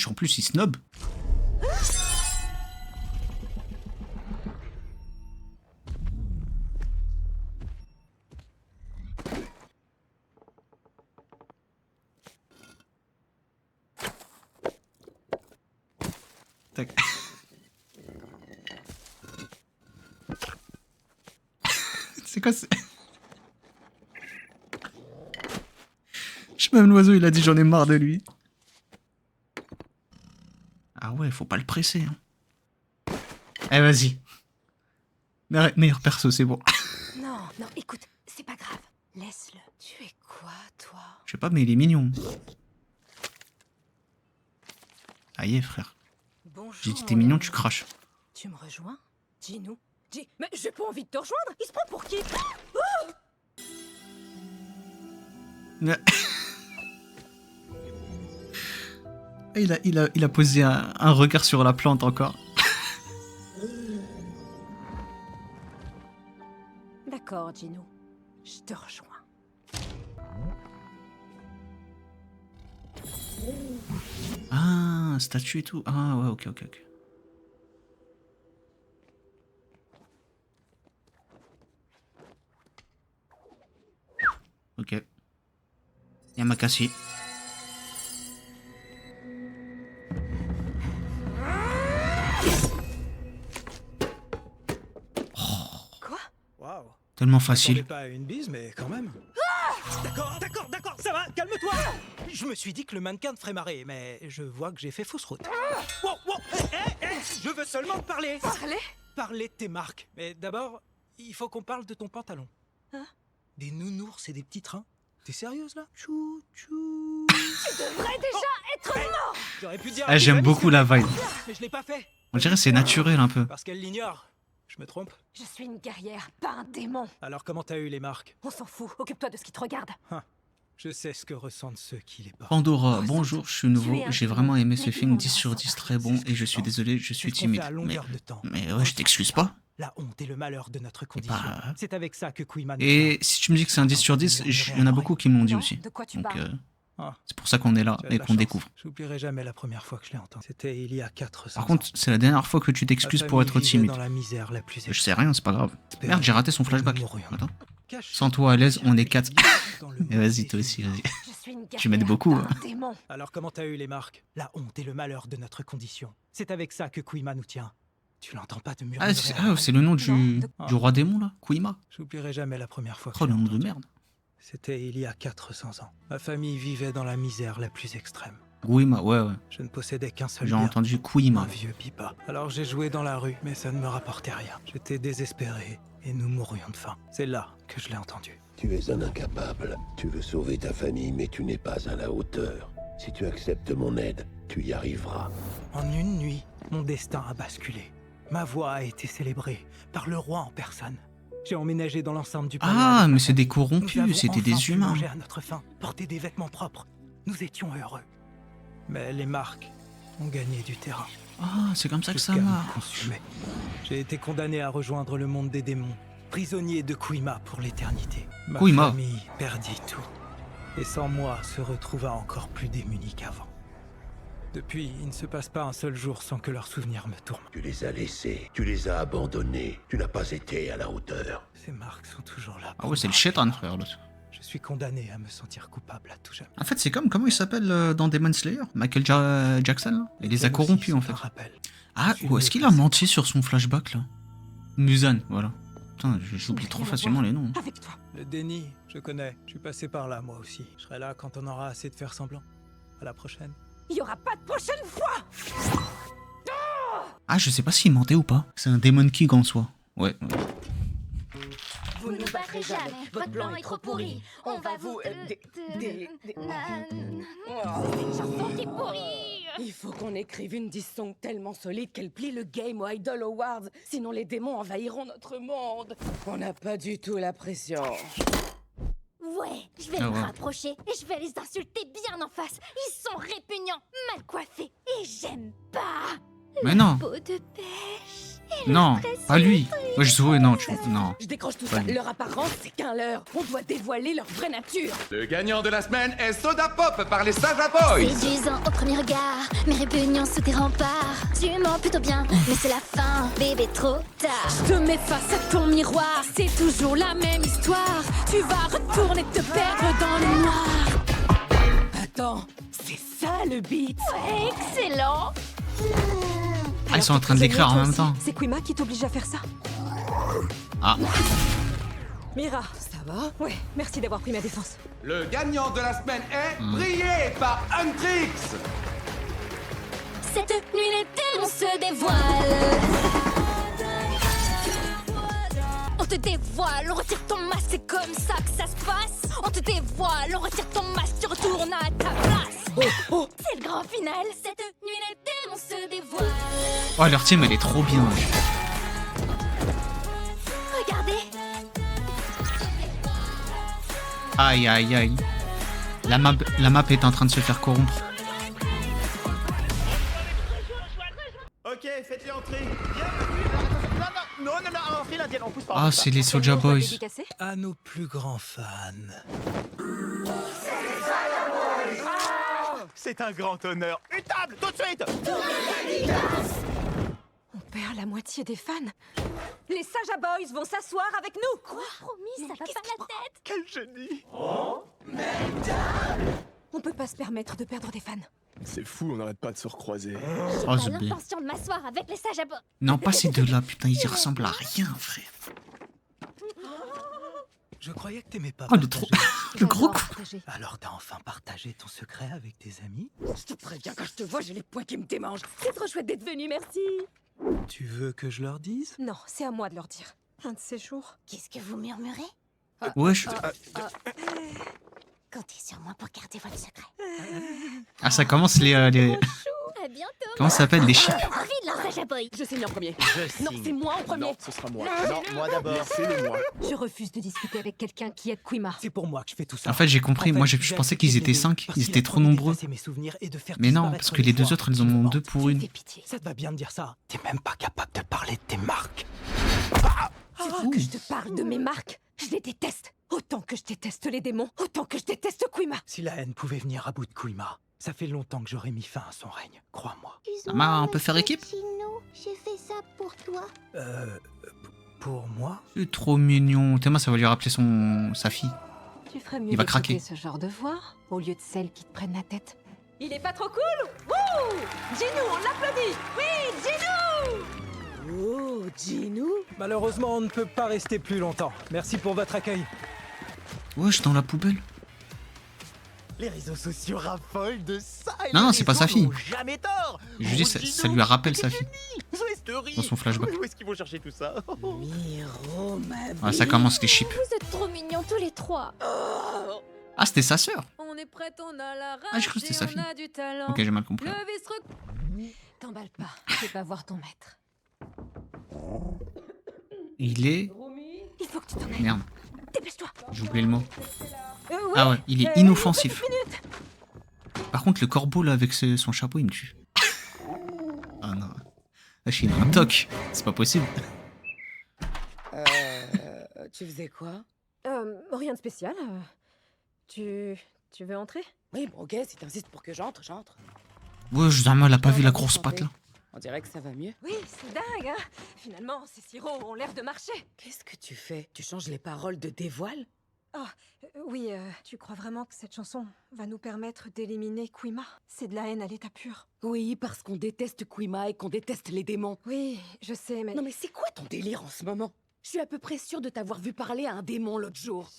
En plus, il snob. Tac. C'est quoi c'est... Je sais même l'oiseau, il a dit j'en ai marre de lui. Ah ouais, faut pas le presser. Hein. Eh vas-y. Meilleur perso, c'est bon. Non, non, écoute, c'est pas grave. Laisse-le. Tu es quoi, toi? Je sais pas, mais il est mignon. Aïe, frère. Bonjour. J'ai dit t'es mignon, tu craches. Tu me rejoins? Dis-nous. Dis... Mais j'ai pas envie de te rejoindre. Il se prend pour qui? Oh Il a posé un regard sur la plante encore. D'accord, Gino. Je te rejoins. Ah, statue et tout. Ah ouais, ok. Ok. Yamakasi. Quoi? Waouh. Tellement Je facile. m'attendais pas à une bise, mais quand même. D'accord, ça va, calme-toi. Je me suis dit que le mannequin te ferait marrer, mais je vois que j'ai fait fausse route. Wow, je veux seulement te parler. Parler? Parler de tes marques. Mais d'abord, il faut qu'on parle de ton pantalon. Hein? Des nounours et des petits trains. T'es sérieuse là? Chou, chou. Tu devrais déjà être mort. J'aurais pu dire. Ah, j'aime beaucoup la vibe. Mais je l'ai pas fait. On dirait que c'est naturel un peu. Parce qu'elle l'ignore. Je me trompe? Je suis une guerrière, pas un démon. Alors comment t'as eu les marques? On s'en fout, occupe-toi de ce qui te regarde. Je sais ce que ressentent ceux qui les portent. Pandora, bonjour, je suis nouveau. Tu es un J'ai démon. vraiment aimé ce Mais film, tout 10 sur le 10, monde très bon. Et je suis désolé, je suis C'est ce qu'on timide. fait à longueur de temps. Mais ouais, je t'excuse pas. La honte et le malheur de notre condition. bah, C'est avec ça que Kuyman. Et si tu me dis que c'est un 10 sur 10, il y en a beaucoup qui m'ont dit Non, aussi. de quoi tu Donc parles? c'est pour ça qu'on est là Tu as de et la qu'on chance. découvre. J'oublierai jamais la première fois que je l'ai entendu. C'était il y a 400 Par contre, c'est la dernière fois que tu t'excuses pour être timide. Dans la misère la plus Je sais rien, c'est pas grave. Merde, j'ai raté son flashback. Attends. Sans toi à l'aise, on est 4. Mais vas-y, toi aussi, vas-y. Je suis une Tu m'aides guerrière, beaucoup. pas hein. un démon. Alors comment t'as eu les marques? La honte et le malheur de notre condition. C'est avec ça que Kuyma nous tient. Tu l'entends pas de murmurer? C'est le nom du roi démon là, Kuima. J'oublierai jamais la première fois que Oh, je le l'ai nom de entendu. merde. C'était il y a 400 ans. Ma famille vivait dans la misère la plus extrême. Kuima, ouais. Je ne possédais qu'un seul J'ai bien. entendu Un Kuima. vieux pipa. Alors j'ai joué dans la rue, mais ça ne me rapportait rien. J'étais désespéré et nous mourrions de faim. C'est là que je l'ai entendu. Tu es un incapable. Tu veux sauver ta famille, mais tu n'es pas à la hauteur. Si tu acceptes mon aide, tu y arriveras. En une nuit, mon destin a basculé. Ma voix a été célébrée par le roi en personne. J'ai emménagé dans l'enceinte du palais. Ah, avec mais ma c'est des famille. Nous corrompus, avons c'était enfin des pu humains. manger à notre faim, porter des vêtements propres. Nous étions heureux. Mais les marques ont gagné du terrain. Ah, c'est comme ça que ça Jusqu'à me marche. consumer. J'ai été condamné à rejoindre le monde des démons, prisonnier de Kuyma pour l'éternité. Ma Kuyma. famille perdit tout. Et sans moi, se retrouva encore plus démuni qu'avant. Depuis, il ne se passe pas un seul jour sans que leurs souvenirs me tourmentent. Tu les as laissés, tu les as abandonnés. Tu n'as pas été à la hauteur. Ces marques sont toujours là. Ah ouais, c'est le chétan, frère, l'autre. Je suis condamné à me sentir coupable à tout jamais. En fait, c'est comme, comment il s'appelle dans Demon Slayer? Michael Jackson, là? Il les a Et corrompus, aussi, en c'est fait. un rappel. Ah, ou est-ce qu'il a menti sur son flashback, là? Muzan, voilà. Putain, j'oublie trop facilement les noms. Avec toi. Le déni, je connais. Je suis passé par là, moi aussi. Je serai là quand on aura assez de faire semblant. À la prochaine. Il y aura pas de prochaine fois. Ah, je sais pas s'il mentait ou pas. C'est un Demon King en soi. Ouais. Vous ne nous battrez jamais, votre plan est trop pourri. On va vous... Chanson qui pourrit. Il faut qu'on écrive une diss-song tellement solide qu'elle plie le Game ou Idol Awards. Sinon les démons envahiront notre monde. On n'a pas du tout la pression. Ouais, je vais Ah me ouais. rapprocher et je vais les insulter bien en face. Ils sont répugnants, mal coiffés et j'aime pas. Mais non. Peau de pêche. Non, pas lui. Ouais, je Zoé, non, non. Je décroche tout Pas ça. lui. Leur apparence, c'est qu'un leurre. On doit dévoiler leur vraie nature. Le gagnant de la semaine est Soda Pop par les Saja Boys. Séduisant au premier regard, mais répugnant sous tes remparts. Tu mens plutôt bien, mais c'est la fin, bébé, trop tard. Je te mets face à ton miroir, c'est toujours la même histoire. Tu vas retourner te perdre dans le noir. Attends, c'est ça le beat. Excellent. Ah, ils sont en train de l'écrire en même temps. C'est Kuyma qui t'oblige à faire ça? Ah. Mira, ça va? Ouais, merci d'avoir pris ma défense. Le gagnant de la semaine est Brillé par Huntrix. Cette nuit, les démons se dévoilent. On te dévoile, on retire ton masque, c'est comme ça que ça se passe. On te dévoile, on retire ton masque, tu retournes à ta place. C'est le grand final, cette nuit, les démons se dévoilent. Oh, leur team, elle est trop bien. Regardez, Aïe, aïe, aïe. La map est en train de se faire corrompre. Ok, faites-les entrer. Non, entrer l'indienne, on pousse pas. Ah, c'est les Soulja Boys. À nos plus grands fans. C'est un grand honneur. Une table, tout de suite. On perd la moitié des fans. Les Saja Boys vont s'asseoir avec nous. Quoi, Romy, ça va pas la tête. Quel génie! On peut pas se permettre de perdre des fans. C'est fou, on n'arrête pas de se recroiser. J'ai Oh, pas c'est bien. l'intention de m'asseoir avec les sages à bord. Non, pas ces deux-là, putain, ils y ressemblent à rien, frère. Je croyais que t'aimais pas. Oh, le trop... le gros coup. Alors t'as enfin partagé ton secret avec tes amis? Je te préviens, quand je te vois, j'ai les poings qui me démangent. C'est trop chouette d'être venu, merci. Tu veux que je leur dise? Non, c'est à moi de leur dire. Un de ces jours. Qu'est-ce que vous murmurez? Ouais, je... Comptez sur moi pour garder votre secret. Ah, ça commence les... À bientôt. Comment ça s'appelle, les chips? Envie de leur sage à boy. Je signe en premier. Je Non, signe. c'est moi en premier. Non, ce sera moi. Non, moi d'abord. Laissez-le moi. Je refuse de discuter avec quelqu'un qui aide Quima. C'est pour moi que je fais tout ça. En fait, j'ai compris. Moi, je pensais qu'ils étaient 5. Ils étaient trop nombreux. Mais non, parce que les deux autres, elles en ont 2 pour une. Ça te va bien de dire ça. T'es même pas capable de parler de tes marques. Tu veux que je te parle de mes marques? Je les déteste. Autant que je déteste les démons, autant que je déteste Quima. Si la haine pouvait venir à bout de Quima, ça fait longtemps que j'aurais mis fin à son règne, crois-moi. Ah, on peut faire équipe? J'ai fait ça pour toi. Pour moi? C'est trop mignon. Théma, ça va lui rappeler sa fille. Tu ferais mieux Il va d'écouter craquer. ce genre de voix au lieu de celles qui te prennent la tête. Il est pas trop cool? Wouh! Ginou, on l'applaudit! Oui, Ginou! Oh, Ginou. Malheureusement, on ne peut pas rester plus longtemps. Merci pour votre accueil. Wesh, dans la poubelle. Les réseaux sociaux raffolent de ça. Et Non, les c'est pas réseaux sa fille. n'ont jamais tort. Je dis, ça lui rappelle sa fille. Dans son flashback. Où est-ce qu'ils vont chercher tout ça? Miro, ma Ah, ça commence les chips. Vous êtes trop mignons tous les trois. Ah, c'était sa sœur. On est prêt, on a la rage. Ah, j'ai cru que c'était sa et fille. on a du talent. Ok, j'ai mal compris. Le vice T'emballe pas, je vais pas voir ton maître. Il est... Il faut que tu t'en ailles. Merde, Dépêche-toi. j'ai oublié le mot. Ouais, Ah ouais, il est inoffensif. Par contre, le corbeau, là, avec son chapeau, il me tue. Ah non. Wesh, il a un toc. C'est pas possible. Tu faisais quoi? Rien de spécial. Tu veux entrer? Oui, bon, ok, si t'insistes pour que j'entre, j'entre. Ouais, Zama, elle a pas vu la grosse patte, là. On dirait que ça va mieux. Oui, c'est dingue, hein. Finalement, ces sirops ont l'air de marcher. Qu'est-ce que tu fais? Tu changes les paroles de Dévoile? Ah, oui, tu crois vraiment que cette chanson va nous permettre d'éliminer Quima? C'est de la haine à l'état pur. Oui, parce qu'on déteste Quima et qu'on déteste les démons. Oui, je sais, mais... Non mais c'est quoi ton délire en ce moment? Je suis à peu près sûre de t'avoir vu parler à un démon l'autre jour.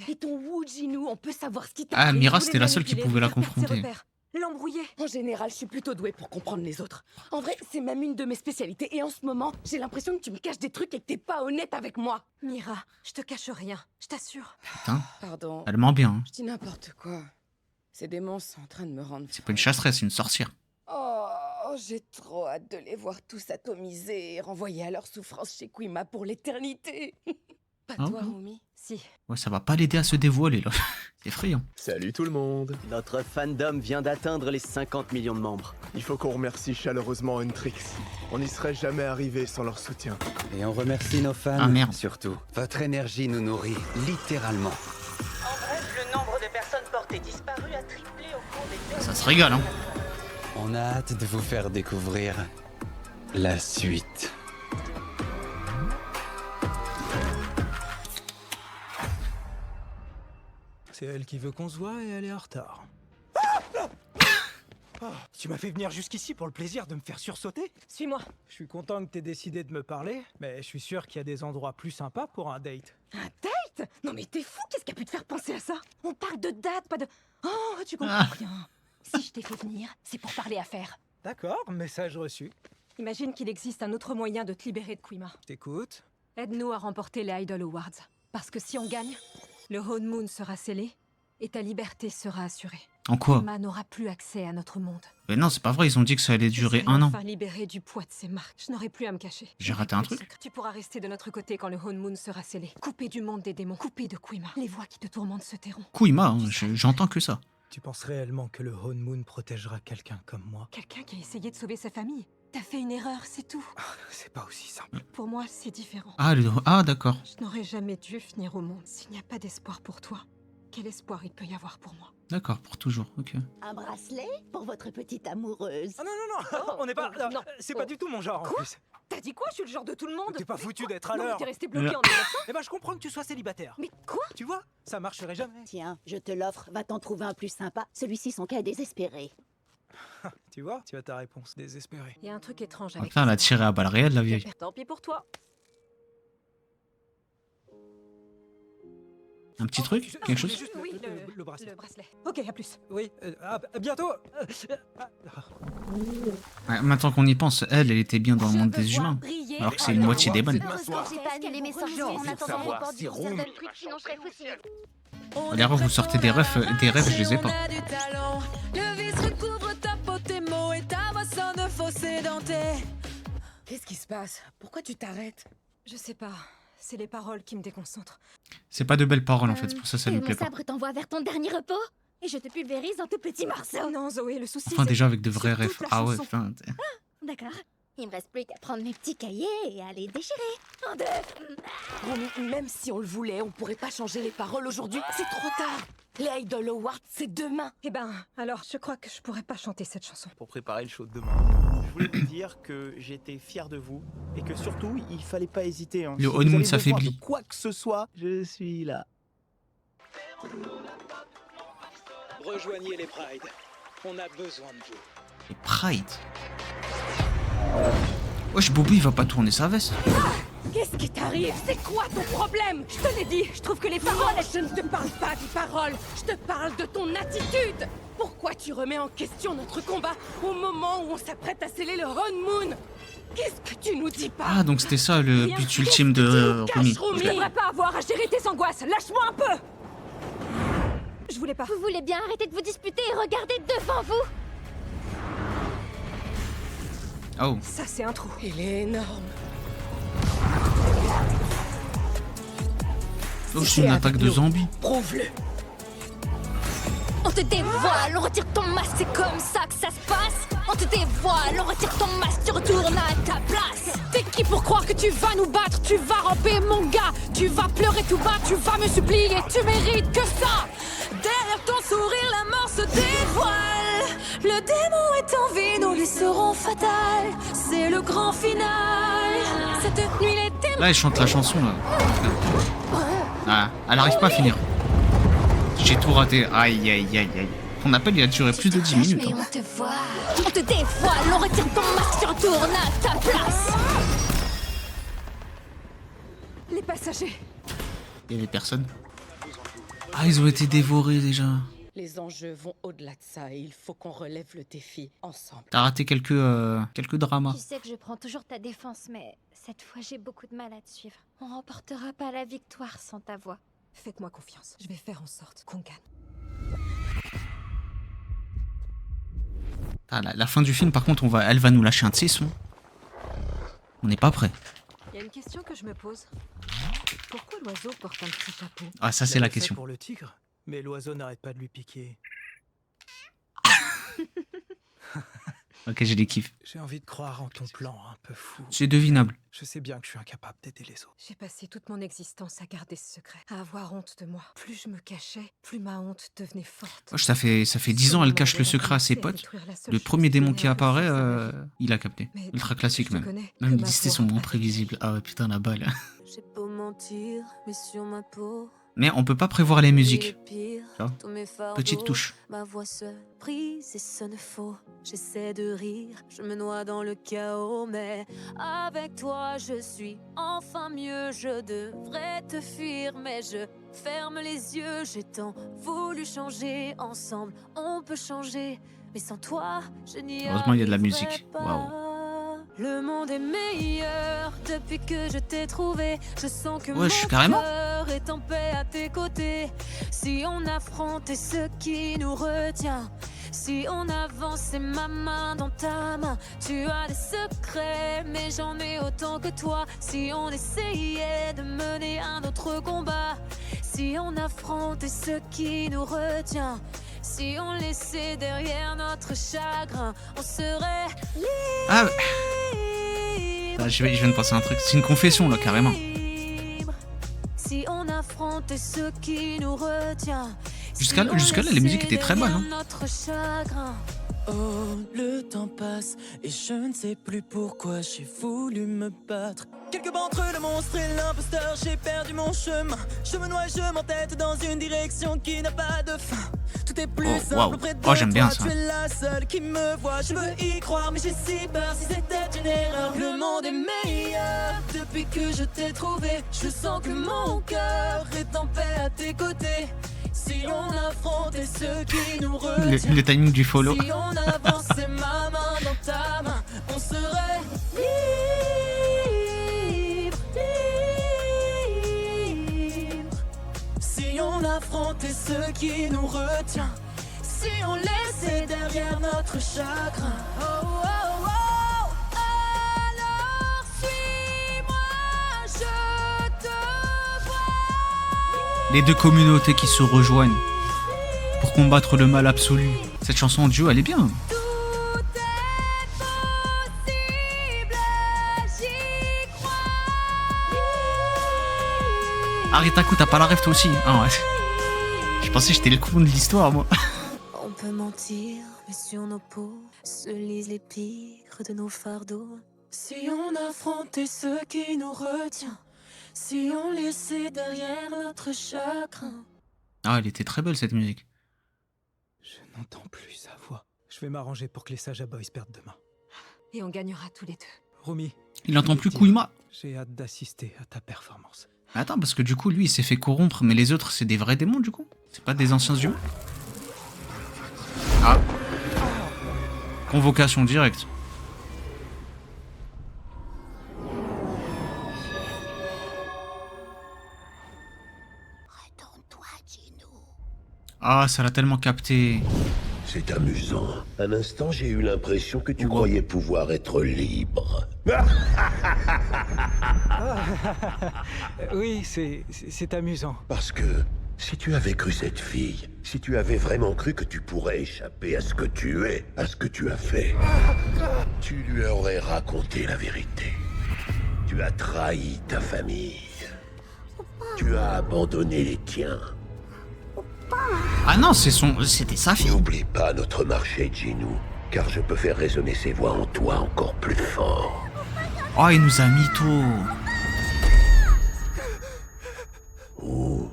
Et ton Wu Jinou, on peut savoir ce qui t'a Ah, pris. Mira, Je c'était voulais la seule qui manipuler, pouvait la faire perdre ses confronter. repères. L'embrouiller. En général, je suis plutôt douée pour comprendre les autres. En vrai, c'est même une de mes spécialités. Et en ce moment, j'ai l'impression que tu me caches des trucs et que t'es pas honnête avec moi. Mira, je te cache rien, je t'assure. Putain, Pardon. elle ment bien. Hein. Je dis n'importe quoi. Ces démons sont en train de me rendre... C'est pas une chasseresse, c'est une sorcière. Oh, j'ai trop hâte de les voir tous atomisés et renvoyés à leur souffrance chez Quima pour l'éternité. Pas Ah toi, bon Rumi? Si. Ouais, ça va pas l'aider à se dévoiler, là. C'est effrayant. Salut tout le monde. Notre fandom vient d'atteindre les 50 millions de membres. Il faut qu'on remercie chaleureusement Huntrix. On n'y serait jamais arrivé sans leur soutien. Et on remercie nos fans, Ah, merde. surtout. Votre énergie nous nourrit, littéralement. En bref, le nombre de personnes portées disparues a triplé au cours des Ça se régale, hein. On a hâte de vous faire découvrir la suite. C'est elle qui veut qu'on se voit et elle est en retard. Tu m'as fait venir jusqu'ici pour le plaisir de me faire sursauter? Suis-moi. Je suis content que t'aies décidé de me parler, mais je suis sûr qu'il y a des endroits plus sympas pour un date. Un date? Non mais t'es fou, qu'est-ce qui a pu te faire penser à ça? On parle de date, pas de... Oh, tu comprends Ah. rien. Si je t'ai fait venir, c'est pour parler affaires. D'accord, message reçu. Imagine qu'il existe un autre moyen de te libérer de Quima. T'écoutes? Aide-nous à remporter les Idol Awards. Parce que si on gagne, le Honeymoon sera scellé et ta liberté sera assurée. En quoi? Quima n'aura plus accès à notre monde. Mais non, c'est pas vrai, ils ont dit que ça allait durer Je un serai an. enfin libérée du poids de ses marques. Je n'aurai plus à me cacher. J'ai raté un truc? Tu pourras rester de notre côté quand le Honeymoon sera scellé. Coupé du monde des démons, coupé de Quima. Les voix qui te tourmentent se tairont. Quima, hein, j'entends que ça. Tu penses réellement que le Honeymoon protégera quelqu'un comme moi? Quelqu'un qui a essayé de sauver sa famille. T'as fait une erreur, c'est tout. C'est pas aussi simple. Pour moi, c'est différent. Ah, d'accord. Je n'aurais jamais dû venir au monde. S'il n'y a pas d'espoir pour toi, quel espoir il peut y avoir pour moi? D'accord, pour toujours, ok. Un bracelet pour votre petite amoureuse. Ah non, on n'est pas... non. C'est pas du tout mon genre en plus. T'as dit quoi? Je suis le genre de tout le monde. T'es pas foutu d'être à Non, mais l'heure. t'es resté bloqué en 1900. Eh ben je comprends que tu sois célibataire. Mais quoi? Tu vois, ça marcherait jamais. Tiens, je te l'offre, va t'en trouver un plus sympa. Celui-ci, son cas est désespéré. Tu vois, tu as ta réponse, désespérée. Il y a un truc étrange avec Putain, elle a tiré à balles réelles, la vieille. Tant pis pour toi. Un petit truc? Quelque chose? Oui, le bracelet. Le bracelet. Ok, à plus. Oui, à bientôt. Ouais, maintenant qu'on y pense, elle était bien dans le monde des humains. Alors que c'est une moitié des bonnes. Heureusement que j'ai pas annulé mes sorties en attendant le report du concert d'Untrix, sinon je serais foutue. D'ailleurs, vous sortez des rêves, je les ai pas. On a du talent. Le vice recouvre ta peau, tes mots et ta voix sonne fausse et dentée. Qu'est-ce qui se passe? Pourquoi tu t'arrêtes? Je sais pas. C'est les paroles qui me déconcentrent. C'est pas de belles paroles en fait, c'est pour ça que ça Et lui mon plaît pas. sabre t'envoie vers ton dernier repos et je te pulvérise en tout petits morceaux. Non, Zoé, le souci. Enfin, c'est déjà que avec de vrais sur rêves. toute la Ah ouais, chanson- putain. D'accord. Il me reste plus qu'à prendre mes petits cahiers et à les déchirer. En deux. Romy, même si on le voulait, on pourrait pas changer les paroles aujourd'hui. C'est trop tard. Les Idol Awards, c'est demain. Eh ben, alors, je crois que je pourrais pas chanter cette chanson. Pour préparer le show de demain, je voulais vous dire que j'étais fier de vous et que surtout, il fallait pas hésiter. Hein. Le Si vous honeymoon avez besoin s'affaiblit. de quoi que ce soit, je suis là. Rejoignez les Pride. On a besoin de vous. Et Pride. Wesh, Bobby il va pas tourner sa veste. Qu'est-ce qui t'arrive? C'est quoi ton problème? Je te l'ai dit, je trouve que les paroles... Je ne te parle pas des paroles, je te parle de ton attitude. Pourquoi tu remets en question notre combat au moment où on s'apprête à sceller le honeymoon? Qu'est-ce que tu nous dis pas? Ah, donc c'était ça le Rien. but ultime de Romy. Je devrais pas avoir à gérer tes angoisses. Lâche-moi un peu. Je voulais pas. Vous voulez bien arrêter de vous disputer et regarder devant vous? Oh. Ça, c'est un trou. Il est énorme. Oh, c'est une attaque de zombies. Prouve-le. On te dévoile, on retire ton masque, c'est comme ça que ça se passe. On te dévoile, on retire ton masque, tu retournes à ta place. T'es qui pour croire que tu vas nous battre? Tu vas ramper mon gars, tu vas pleurer tout bas, tu vas me supplier, tu mérites que ça. Derrière ton sourire, la mort se dévoile. Le démon est en vie, nos luttes seront fatales. C'est le grand final. Cette nuit, les démons. Là, elle chante la chanson là. Ah, elle arrive pas à finir. J'ai tout raté. Aïe, aïe, aïe, aïe. Ton appel, il a duré plus de 10 minutes. Mais Hein. on te voit, on te dévoile, on retire ton masque, tu retournes à ta place. Les passagers. Il y avait personne. Ah, ils ont été dévorés déjà. Les enjeux vont au-delà de ça et il faut qu'on relève le défi ensemble. T'as raté quelques dramas. Tu sais que je prends toujours ta défense, mais cette fois j'ai beaucoup de mal à te suivre. On remportera pas la victoire sans ta voix. Faites-moi confiance. Je vais faire en sorte qu'on gagne. Ah, la fin du film, par contre, elle va nous lâcher un de ses sons. On n'est pas prêt. Il y a une question que je me pose. Pourquoi l'oiseau porte un petit chapeau? Ah, ça, c'est Je la l'ai fait question. pour le tigre, mais l'oiseau n'arrête pas de lui piquer. Ok, j'ai des kiffs. J'ai envie de croire en ton plan un peu fou. C'est devinable. Je sais bien que je suis incapable d'aider les autres. J'ai passé toute mon existence à garder ce secret, à avoir honte de moi. Plus je me cachais, plus ma honte devenait forte. Wesh, ça fait 10 ans, elle cache le secret à ses potes. Le premier démon qui apparaît, il a capté. Ultra classique même. Même il dit c'était son bon prévisible. Ah ouais, putain, la balle. J'ai beau mentir, mais sur ma peau. Mais on peut pas prévoir les musiques. Pire, Tu vois, tous mes fardeaux, petite touche. Ma voix se brise et sonne faux. J'essaie de rire, je me noie dans le chaos, mais avec toi je suis enfin mieux. Je devrais te fuir, mais je ferme les yeux. J'ai tant voulu changer, ensemble on peut changer, mais sans toi je n'y Heureusement, il y a de la arriverai musique. pas. Waouh. Le monde est meilleur depuis que je t'ai trouvé. Je sens que Wesh, mon carrément. cœur est en paix à tes côtés. Si on affrontait ce qui nous retient, si on avançait ma main dans ta main, tu as des secrets, mais j'en ai autant que toi. Si on essayait de mener un autre combat, si on affrontait ce qui nous retient, si on laissait derrière notre chagrin, on serait libre. Ah, ah, je viens de penser à un truc. C'est une confession là, carrément. Si on affrontait ce qui nous retient, Jusqu'à là, les musiques étaient très bonnes. Hein. Notre chagrin. Oh, le temps passe et je ne sais plus pourquoi j'ai voulu me battre. Quelque part entre le monstre et l'imposteur, j'ai perdu mon chemin. Je me noie, je m'entête dans une direction qui n'a pas de fin. Tout est plus simple auprès de toi, j'aime bien ça. tu es la seule qui me voit. Je veux y croire, mais j'ai si peur si c'était une erreur. Le monde est meilleur depuis que je t'ai trouvé. Je sens que mon cœur est en paix à tes côtés. Si on affrontait ceux qui nous retiennent, le timing du follow. si on avançait ma main dans ta main, on serait libre, libre. Si on affrontait ceux qui nous retiennent, si on laissait derrière notre chagrin. Oh, oh, oh. Alors suis-moi, je te vois. Les deux communautés qui se rejoignent pour combattre le mal absolu. Cette chanson en duo, elle est bien. Arrête un coup, t'as pas la rêve toi aussi. Ah ouais. Je pensais que j'étais le con de l'histoire, moi. On peut mentir, mais sur nos peaux se lisent les pires de nos fardeaux. Si on affrontait ceux qui nous retiennent, si on laissait derrière notre chagrin. Ah, elle était très belle cette musique. Je n'entends plus sa voix. Je vais m'arranger pour que les Saja Boys perdent demain. Et on gagnera tous les deux. Rumi. Il entend plus Koima. J'ai hâte d'assister à ta performance. Attends, parce que du coup, lui, il s'est fait corrompre, mais les autres, c'est des vrais démons, du coup? C'est pas des anciens humains? Ah. Convocation directe. Ah, ça l'a tellement capté. C'est amusant. Un instant, j'ai eu l'impression que tu croyais pouvoir être libre. Oui, c'est amusant. Parce que si tu avais cru cette fille, si tu avais vraiment cru que tu pourrais échapper à ce que tu es, à ce que tu as fait, tu lui aurais raconté la vérité. Tu as trahi ta famille. Tu as abandonné les tiens. Ah non, c'était sa fille. N'oublie pas notre marché, Jinou, car je peux faire résonner ses voix en toi encore plus fort. Oh, il nous a mytho. Ou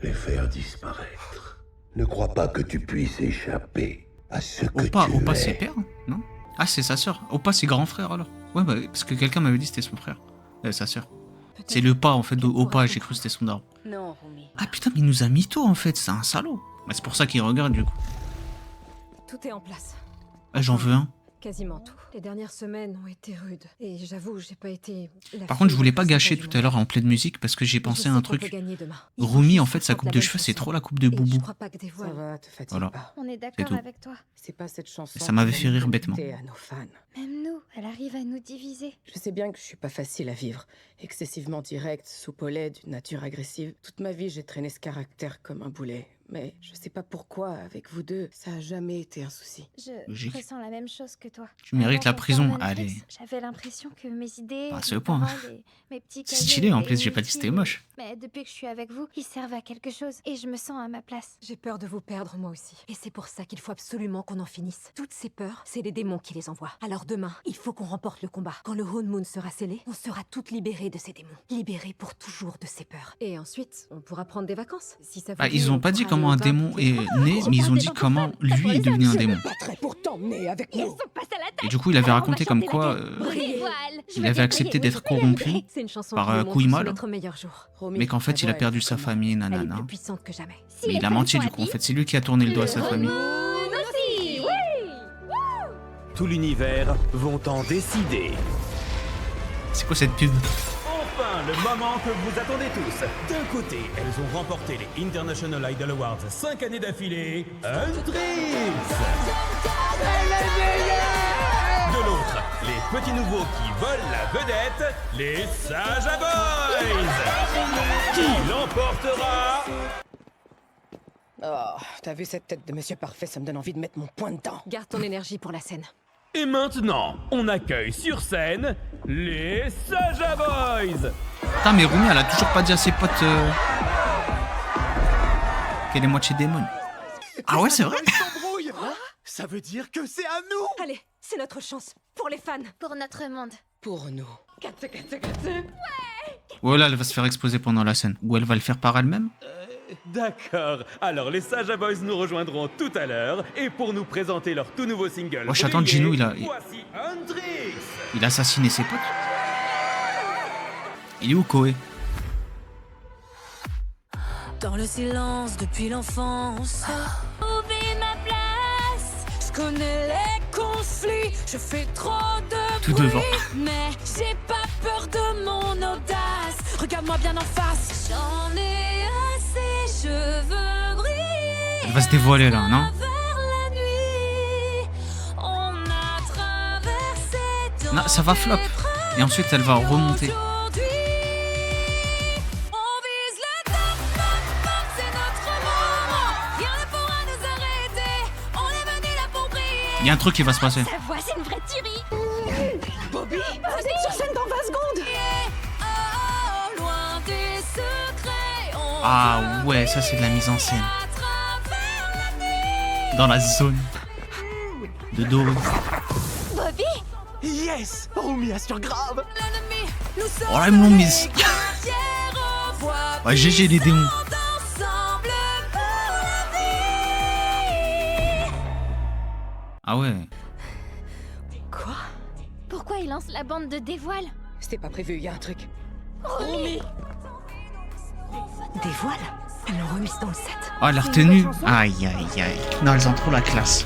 les faire disparaître. Ne crois pas que tu puisses échapper à ce que tu es. Oppa, c'est père, non? Ah, c'est sa sœur. Oppa, c'est grand frère, alors. Ouais, bah, parce que quelqu'un m'avait dit que c'était son frère. Sa sœur. C'est le pas, en fait, de Oppa, j'ai cru que c'était son daron. Non, Rumi. Ah putain, mais il nous a mytho, en fait, c'est un salaud. Bah, c'est pour ça qu'il regarde, du coup. Tout est en place. Ah, j'en veux un. Quasiment tout. Les dernières semaines ont été rudes. Et j'avoue, j'ai pas été... Par contre, je voulais pas gâcher tout à l'heure en pleine musique parce que j'ai pensé à un truc. Rumi, en fait, sa coupe de cheveux, c'est trop la coupe de Boubou. Ça va, te fatigue Voilà. pas. On est C'est d'accord tout. avec toi. C'est pas cette chanson. Ça m'avait qui fait va rire nous bêtement. connecter à nos fans. Même nous, elle arrive à nous diviser. Je sais bien que je suis pas facile à vivre. Excessivement directe, soupe au lait, d'une nature agressive. Toute ma vie, j'ai traîné ce caractère comme un boulet. Mais je sais pas pourquoi, avec vous deux, ça a jamais été un souci. Je Logique. ressens la même chose que toi. Tu mérites la Avant qu'on prison, forme Hendrix, allez. J'avais l'impression que mes idées, Pas à ce mes point. paroles et mes petits C'est cahiers stylé, en étaient plus, j'ai pas dit que c'était inutiles. moche. Mais depuis que je suis avec vous, ils servent à quelque chose et je me sens à ma place. J'ai peur de vous perdre, moi aussi. Et c'est pour ça qu'il faut absolument qu'on en finisse. Toutes ces peurs, c'est les démons qui les envoient. Alors demain, il faut qu'on remporte le combat. Quand le Hone Moon sera scellé, on sera toutes libérées de ces démons. Libérées pour toujours de ces peurs. Et ensuite, on pourra prendre des vacances. Si ça vous Ah, dit, ils on ont pas dit pourra comment un aller au démon bar. est né, mais ils ont dit comment lui est devenu un démon. Pour t'emmener avec nous. Et du coup, il avait raconté comme quoi il avait accepté d'être corrompu C'est une chanson par qui nous montre Koima, sur là. notre meilleur jour. Mais qu'en fait, il a perdu sa famille, Elle est nanana. plus puissante que jamais. Mais il a menti, du coup. En fait, c'est lui qui a tourné le dos à sa famille. aussi, oui. Tout l'univers vont en décider. C'est quoi cette pub? Enfin, le moment que vous attendez tous. D'un côté, elles ont remporté les International Idol Awards 5 années d'affilée. Huntrix. De l'autre, les petits nouveaux qui volent la vedette, les Saja Boys. Qui l'emportera? Oh, t'as vu cette tête de Monsieur Parfait, ça me donne envie de mettre mon poing dedans. Garde ton énergie pour la scène. Et maintenant, on accueille sur scène les Saja Boys. Putain, mais Rumi, elle a toujours pas dit à ses potes qu'elle est moitié démon. Ah ouais, c'est vrai. Ça veut dire que c'est à nous. Allez, c'est notre chance. Pour les fans. Pour notre monde. Pour nous. Katsu. Ouais, là, elle va se faire exploser pendant la scène. Ou elle va le faire par elle-même. D'accord. Alors les Saja Boys nous rejoindront tout à l'heure et pour nous présenter leur tout nouveau single. Oh, j'attends Gino, Voici Hendrix. il a assassiné ses potes. Il est où, Koé? Dans le silence depuis l'enfance. Trouver ma place. Je connais les conflits. Je fais trop de Tout bruit. devant. Mais j'ai pas peur de mon audace. Regarde-moi bien en face. J'en ai assez. Je veux briller. Elle va se dévoiler là, non? On a traversé. Non, ça va flop. Et ensuite, elle va remonter. Il y a un truc qui va se passer. Sa voix, c'est une vraie tuerie. Bobby, vous êtes sur scène dans 20 secondes. Ah ouais, ça c'est de la mise en scène. Dans la zone de Doro. Bobby. Yes, Rumi assure grave. Oh là, ils me l'ont mise. Ouais, GG les démons. Ah ouais. Quoi? Pourquoi il lance la bande de dévoile? C'était pas prévu, il y a un truc. Rumi. Des voiles? Elles l'ont remise dans le set. Oh, elle a retenu. Aïe, aïe, aïe. Non, elles ont trop la classe.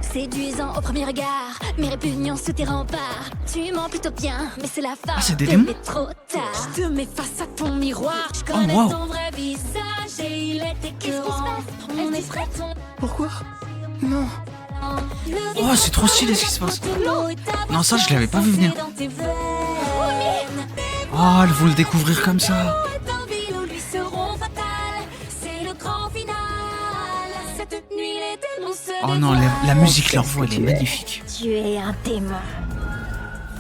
Séduisant au premier regard, mais répugnant sous tes remparts. Tu mens plutôt bien, mais c'est la fin. Ah, c'est des démons? Trop tard. Je te mets face à ton miroir. Je connais wow. ton vrai visage et il est écœurant. On est prêt. Pourquoi? Non. Oh, c'est trop stylé ce qui se passe. Non, ça, je l'avais pas vu venir. Oh, elles vont le découvrir comme ça. Oh non, la musique, leur voix, elle est magnifique. Tu es un démon.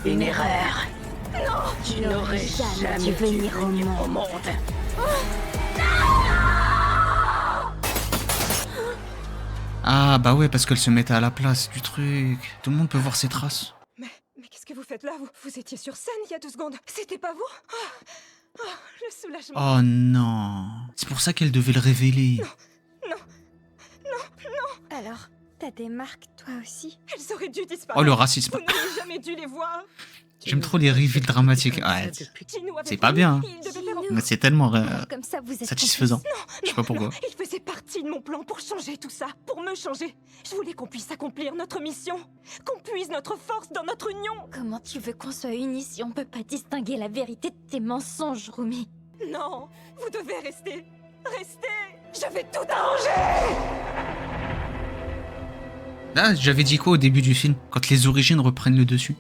Une erreur. Non, Tu n'aurais jamais dû venir au monde. Ah bah ouais, parce qu'elle se mettait à la place du truc. Tout le monde peut voir ses traces. Mais qu'est-ce que vous faites là? Vous étiez sur scène il y a 2 secondes. C'était pas vous? Le soulagement. Oh non. C'est pour ça qu'elle devait le révéler. Non. Alors, t'as des marques, toi aussi? Elles auraient dû disparaître. Oh, le racisme. Vous n'auriez jamais dû les voir. J'aime trop les reveals dramatiques. Ouais, c'est pas bien. Mais c'est tellement Comme ça, vous êtes satisfaisant. Je sais pas pourquoi. Il faisait partie de mon plan pour changer tout ça, pour me changer. Je voulais qu'on puisse accomplir notre mission, qu'on puise notre force dans notre union. Comment tu veux qu'on soit unis si on peut pas distinguer la vérité de tes mensonges, Rumi? Non, vous devez rester. Restez. Je vais tout arranger. Là, j'avais dit quoi au début du film? Quand les origines reprennent le dessus.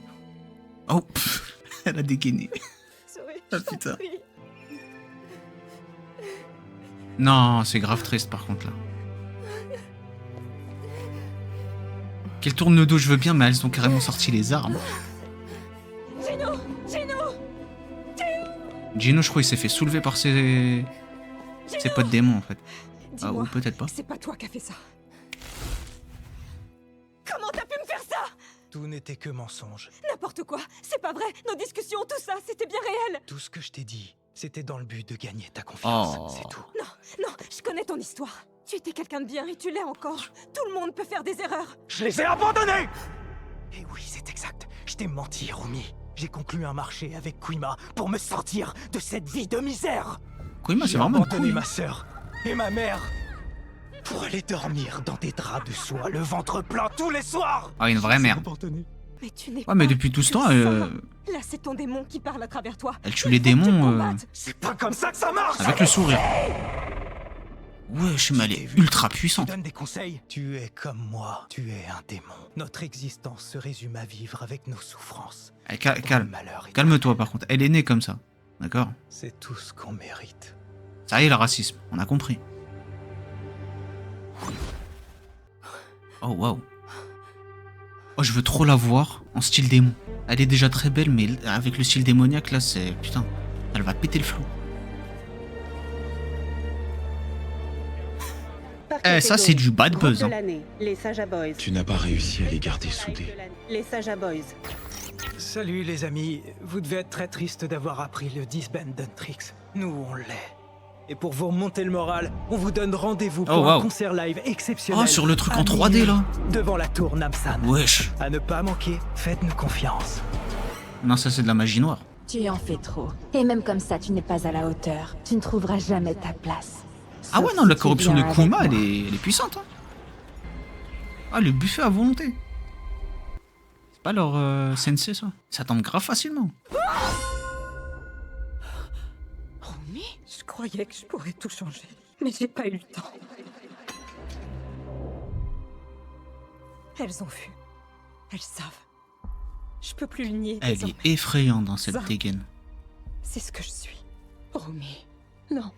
Oh, elle a dégainé. Ah putain. Non, c'est grave triste par contre là. Qu'elle tourne le dos, je veux bien, mais elles ont carrément sorti les armes. Gino, je crois, il s'est fait soulever par ses potes démons en fait. Ah, ou peut-être pas. C'est pas toi qui as fait ça. Comment t'as pu me faire ça? Tout n'était que mensonge. N'importe quoi, c'est pas vrai. Nos discussions, tout ça, c'était bien réel. Tout ce que je t'ai dit, c'était dans le but de gagner ta confiance. Oh. C'est tout. Non, je connais ton histoire. Tu étais quelqu'un de bien et tu l'es encore. Tout le monde peut faire des erreurs. Je les ai abandonnés. Et oui, c'est exact. Je t'ai menti, Rumi. J'ai conclu un marché avec Kuima pour me sortir de cette vie de misère. Kuima, c'est J'ai vraiment une abandonné couille. ma sœur et ma mère pour aller dormir dans des draps de soie, le ventre plein tous les soirs. Ah, une vraie merde. Mais tu n'es Ouais, mais pas depuis tout ce temps, ça. Là, c'est ton démon qui parle à travers toi. elle tue les démons C'est pas comme ça que ça marche. avec le sourire. Wesh, mais elle est ultra Tu puissante. donnes des conseils. Tu es comme moi. Tu es un démon. Notre existence se résume à vivre avec nos souffrances. Calme-toi par contre. Elle est née comme ça. D'accord? C'est tout ce qu'on mérite. Ça y est, le racisme. On a compris. Oh, waouh. Oh, je veux trop la voir en style démon. Elle est déjà très belle, mais avec le style démoniaque, là, c'est... Putain, elle va péter le flou. Eh, ça, c'est du bad buzz. De Hein. l'année, les Saja Boys. Tu n'as pas réussi à les garder soudés. Les Saja Boys. Salut les amis, vous devez être très triste d'avoir appris le disband d'Untrix. Nous, on l'est. Et pour vous remonter le moral, on vous donne rendez-vous pour un concert live exceptionnel. Oh, sur le truc en 3D là. Devant la tour Namsan. Wesh. À ne pas manquer, faites-nous confiance. Non, ça c'est de la magie noire. Tu en fais trop. Et même comme ça, tu n'es pas à la hauteur. Tu ne trouveras jamais ta place. Ah ouais, non, la corruption de Kuma, elle est puissante. Hein. Ah, le buffet à volonté. C'est pas leur sensei, ça. Ça tombe grave facilement. Je croyais que je pourrais tout changer, mais j'ai pas eu le temps. Elles ont vu. Elles savent. Je peux plus le nier. Elle est effrayante dans cette dégaine. C'est ce que je suis. Romy. Non.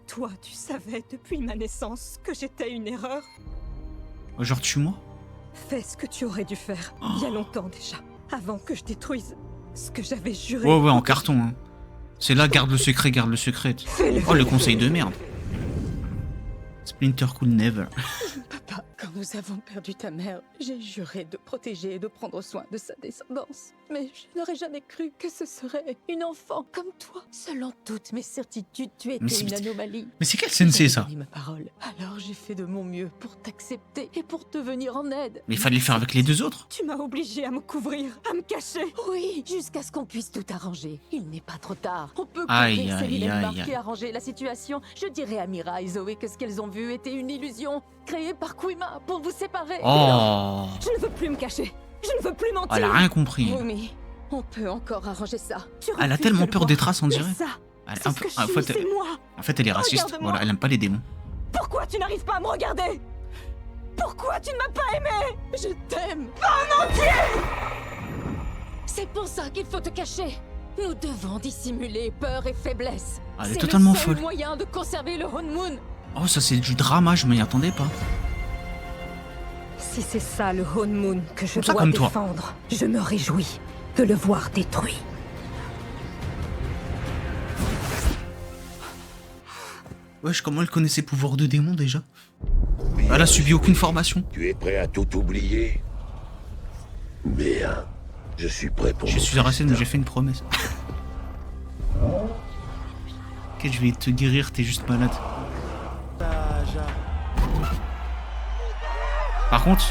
Toi, tu savais depuis ma naissance que j'étais une erreur. Genre, tue-moi. Fais ce que tu aurais dû faire il y a longtemps déjà, avant que je détruise ce que j'avais juré. Ouais, en carton. Hein. C'est là, garde le secret, garde le secret. Oh, le conseil de merde. Splinter Cool Never. Papa, quand nous avons perdu ta mère, j'ai juré de protéger et de prendre soin de sa descendance. Mais je n'aurais jamais cru que ce serait une enfant comme toi. Selon toutes mes certitudes, tu étais une anomalie. Mais c'est quel sensei, ça? Ma parole. Alors j'ai fait de mon mieux pour t'accepter et pour te venir en aide. Mais il fallait le faire avec les deux autres. Tu m'as obligé à me couvrir, à me cacher. Oui, jusqu'à ce qu'on puisse tout arranger. Il n'est pas trop tard. On peut couvrir Céline et Marc et arranger la situation. Je dirais à Mira et Zoé que ce qu'elles ont vu était une illusion créée par Kuima pour vous séparer. Oh. Non, je ne veux plus me cacher. Je ne veux plus mentir. Elle a rien compris. Romy, on peut encore arranger ça. Elle a tellement peur des traces, on dirait. En fait, elle est raciste. Voilà, elle aime pas les démons. Pourquoi tu n'arrives pas à me regarder? Pourquoi tu ne m'as pas aimé? Je t'aime en entier. C'est pour ça qu'il faut te cacher. Nous devons dissimuler peur et faiblesse. Elle est totalement folle. C'est le seul moyen de conserver le Honmoon. Oh, ça c'est du drama, je m'y attendais pas. Si c'est ça le Honmoon que je dois comme défendre, je me réjouis de le voir détruit. Wesh, comment elle connaît ses pouvoirs de démon déjà? Elle a subi aucune formation. Tu es prêt à tout oublier? Bien, je suis prêt pour... Je suis Aracène, mais j'ai fait une promesse. Ok, je vais te guérir, t'es juste malade. Par contre,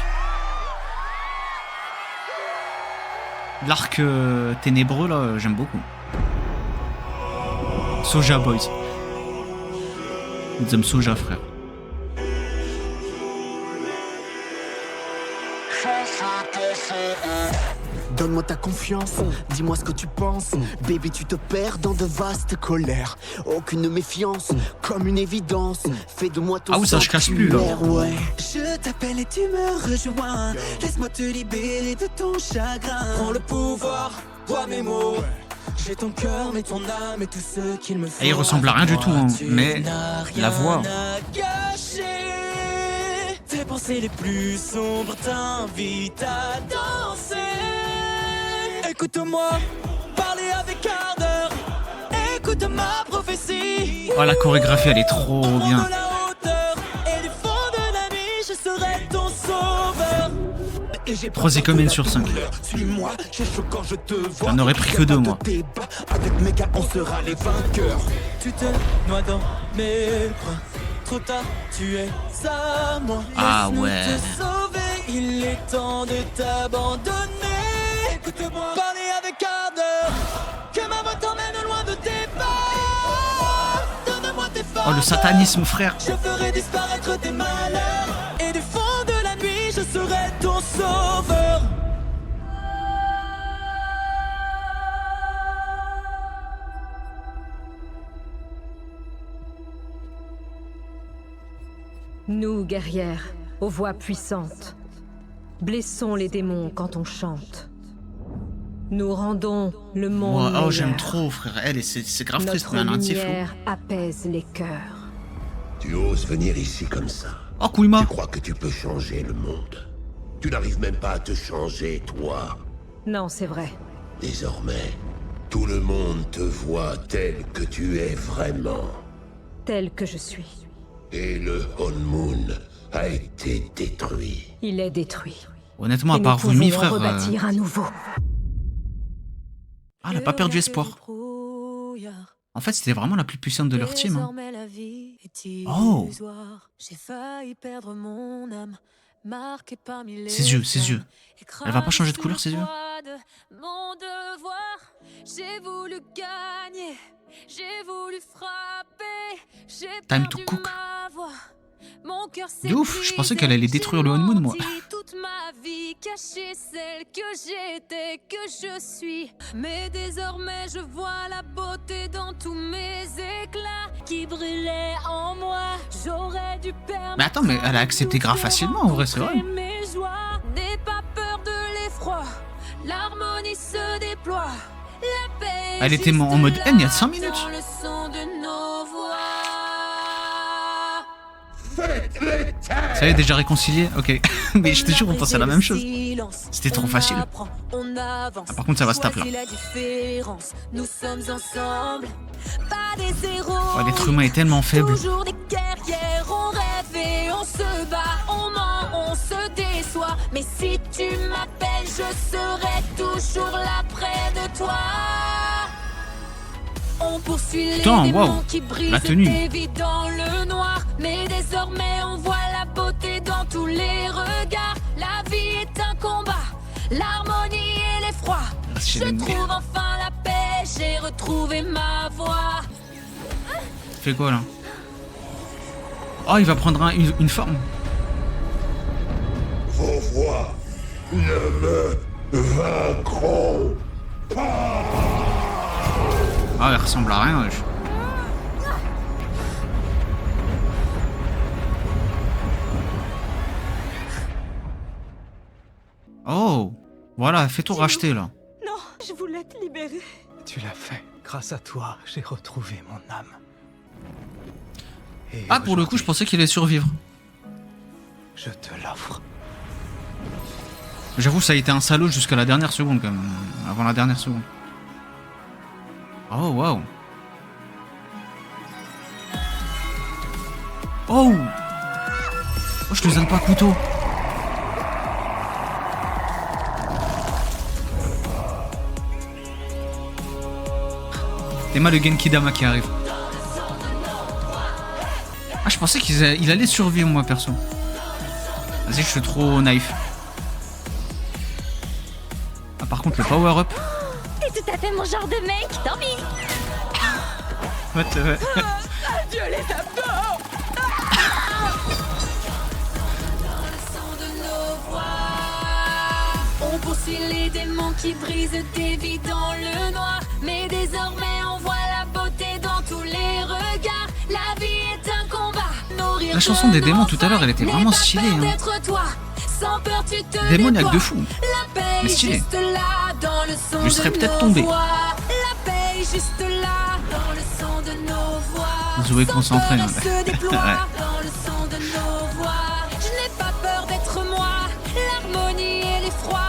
l'arc ténébreux là, j'aime beaucoup. Soja Boys. Nous aimons Soja, frère. Donne-moi ta confiance, dis-moi ce que tu penses. Baby, tu te perds dans de vastes colères. Aucune méfiance, comme une évidence. Fais de moi ton ah oui, ça je casse plus là. Ouais. Je t'appelle et tu me rejoins. Laisse-moi te libérer de ton chagrin. Prends le pouvoir, vois mes mots. J'ai ton cœur, mais ton âme et tout ce qu'il me faut. Et il ressemble à rien du tout, hein, mais la voix. Tes pensées les plus sombres t'invitent à danser. Écoute-moi, parler avec ardeur. Écoute ma prophétie. Oh, la chorégraphie, elle est trop bien. Et du fond de la nuit, je serai ton sauveur. 3 communes sur 5. Suis-moi, j'ai chaud quand je te vois. J'en aurais pris que 2, moi. Avec mes gars, on sera les vainqueurs. Tu te noies dans mes bras. Trop tard, tu es à moi. Ah ouais. Te sauver, il est temps de t'abandonner. Écoute-moi, parler avec ardeur. Que ma voix t'emmène loin de tes pas. Donne-moi tes forces. Oh, le satanisme, frère. Je ferai disparaître tes malheurs. Et du fond de la nuit, je serai ton sauveur. Nous, guerrières, aux voix puissantes, blessons les démons quand on chante. Nous rendons le monde oh, j'aime trop, frère. Elle, c'est grave triste, mais elle a un petit flow. Notre lumière apaise les cœurs. Tu oses venir ici comme ça. Oh, Kuima. Tu crois que tu peux changer le monde. Tu n'arrives même pas à te changer, toi. Non, c'est vrai. Désormais, tout le monde te voit tel que tu es vraiment. Tel que je suis. Et le Honmoon a été détruit. Il est détruit. Honnêtement, à Et nous part vous, pouvons frère. le rebâtir à nouveau. Ah, elle a pas perdu espoir. En fait, c'était vraiment la plus puissante de leur team. Hein. Oh. J'ai failli perdre mon âme, marquée parmi les Ses yeux. Elle va pas changer de couleur, ses yeux? Mon devoir, j'ai voulu gagner, j'ai voulu frapper, j'ai Time to perdu cook. ma voix. Mon cœur s'est De ouf, je pensais brisé, qu'elle allait détruire le Honeymoon, moi. j'ai menti toute ma vie, caché celle que j'étais, que je suis. Mais désormais je vois la beauté dans tous mes éclats qui brûlaient en moi. J'aurais dû perdre. Mais attends, mais elle a accepté grave facilement, en vrai, c'est vrai. Mes joies, n'aie pas peur de l'effroi. L'harmonie se déploie. La paix Elle était en mode haine il y a 5 minutes. dans le son de nos voix. Faites-les taire! Ça y est, déjà réconcilié? Ok. Mais je te jure, on pensait à la même chose. C'était trop facile. Ah, par contre, ça va se taper là. Nous sommes ensemble, pas des héros. Oh, l'être humain est tellement faible. Toujours des guerrières, on rêve et on se bat, on ment, on se déçoit. Mais si tu m'appelles, je serai toujours là près de toi. On poursuit les Putain, démons wow. qui brisent La tenue. tes vies dans le noir. Mais désormais on voit la beauté dans tous les regards. La vie est un combat, l'harmonie et l'effroi. Je trouve enfin la paix, j'ai retrouvé ma voix. Fais quoi là? Oh, il va prendre une forme. Vos voix ne me vaincront pas. Ah, elle ressemble à rien, wesh. Oh, voilà, fais tout racheter là. Non, je voulais te libérer. Tu l'as fait. Grâce à toi, j'ai retrouvé mon âme. Et Ah, pour le coup, je pensais qu'il allait survivre. je te l'offre. J'avoue, ça a été un salaud jusqu'à la dernière seconde quand même. Avant la dernière seconde. Oh, waouh. Oh. Oh, je les aime pas couteau. C'est mal le Genki Dama qui arrive. Ah, je pensais qu'il allait survivre, moi, perso. Vas-y, je suis trop naïf. Ah, par contre, le power-up. T'es tout à fait mon genre de mec, tant pis. What the fuck. Adieu les abdos. On poursuit les démons qui brisent tes vies dans le noir. Mais désormais on voit la beauté dans tous les regards. La vie est un combat. La chanson des démons tout à l'heure, elle était vraiment stylée. Hein. Démoniaque de fou. Mais stylé. Je serais peut-être tombé. Zoé concentré. Hein. Ouais. Je n'ai pas peur d'être moi. L'harmonie et l'effroi.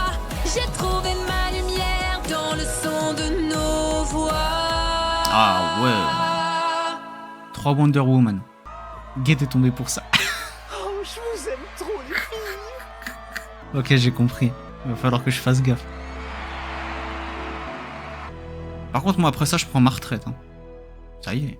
J'ai trouvé ma lumière dans le son de nos voix. Ah ouais. 3 Wonder Woman. Guette est tombé pour ça. Oh, je vous aime trop, les filles. Ok, j'ai compris. Il va falloir que je fasse gaffe. Par contre, moi, après ça, je prends ma retraite. Hein. Ça y est.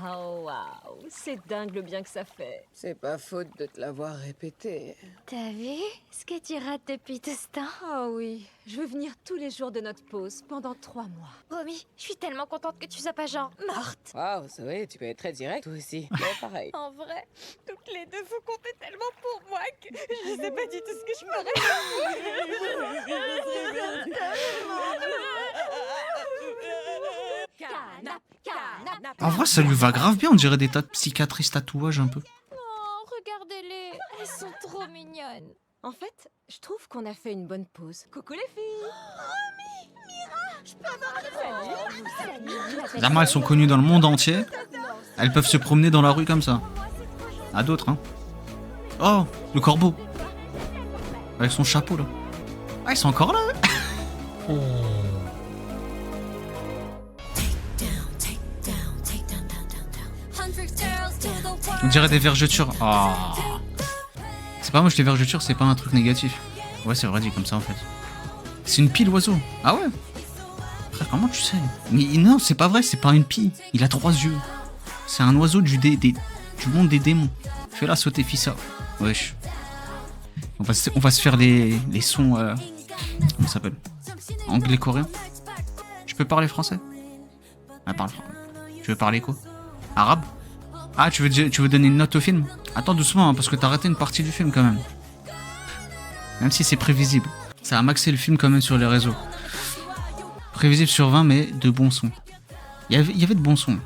Oh waouh, c'est dingue le bien que ça fait. C'est pas faute de te l'avoir répété. T'as vu ce que tu rates depuis tout ce temps? Oh oui, je veux venir tous les jours de notre pause pendant 3 mois. Romy, je suis tellement contente que tu sois pas genre morte. Waouh, Zoé, tu peux être très direct, toi aussi. Ouais, pareil. En vrai, toutes les deux vous comptez tellement pour moi que je sais pas du tout ce que je ferais. En vrai, ça lui va grave bien. On dirait des tas de cicatrices, tatouages un peu. Oh, regardez-les, elles sont trop mignonnes. En fait, je trouve qu'on a fait une bonne pause. Coucou les filles. Je peux avoir Les armes, elles sont connues dans le monde entier. Elles peuvent se promener dans la rue comme ça. À d'autres, hein. Oh, le corbeau. Avec son chapeau, là. Ah, ils sont encore là. Oh. On dirait des vergetures. Oh. C'est pas moche les vergetures, c'est pas un truc négatif. Ouais, c'est vrai dit comme ça en fait. C'est une pie l'oiseau. Ah ouais. Frère, comment tu sais? Mais non, c'est pas vrai, c'est pas une pie. Il a 3 yeux. C'est un oiseau du monde des démons. Fais-la sauter Fissa. Wesh. On va se faire les sons. Comment ça s'appelle? Anglais coréen. Je peux parler français? Ah, parle. Tu veux parler quoi? Arabe? Ah, tu veux donner une note au film? Attends doucement, hein, parce que t'as raté une partie du film quand même. Même si c'est prévisible. Ça a maxé le film quand même sur les réseaux. Prévisible sur 20, mais de bons sons. Il y avait de bons sons.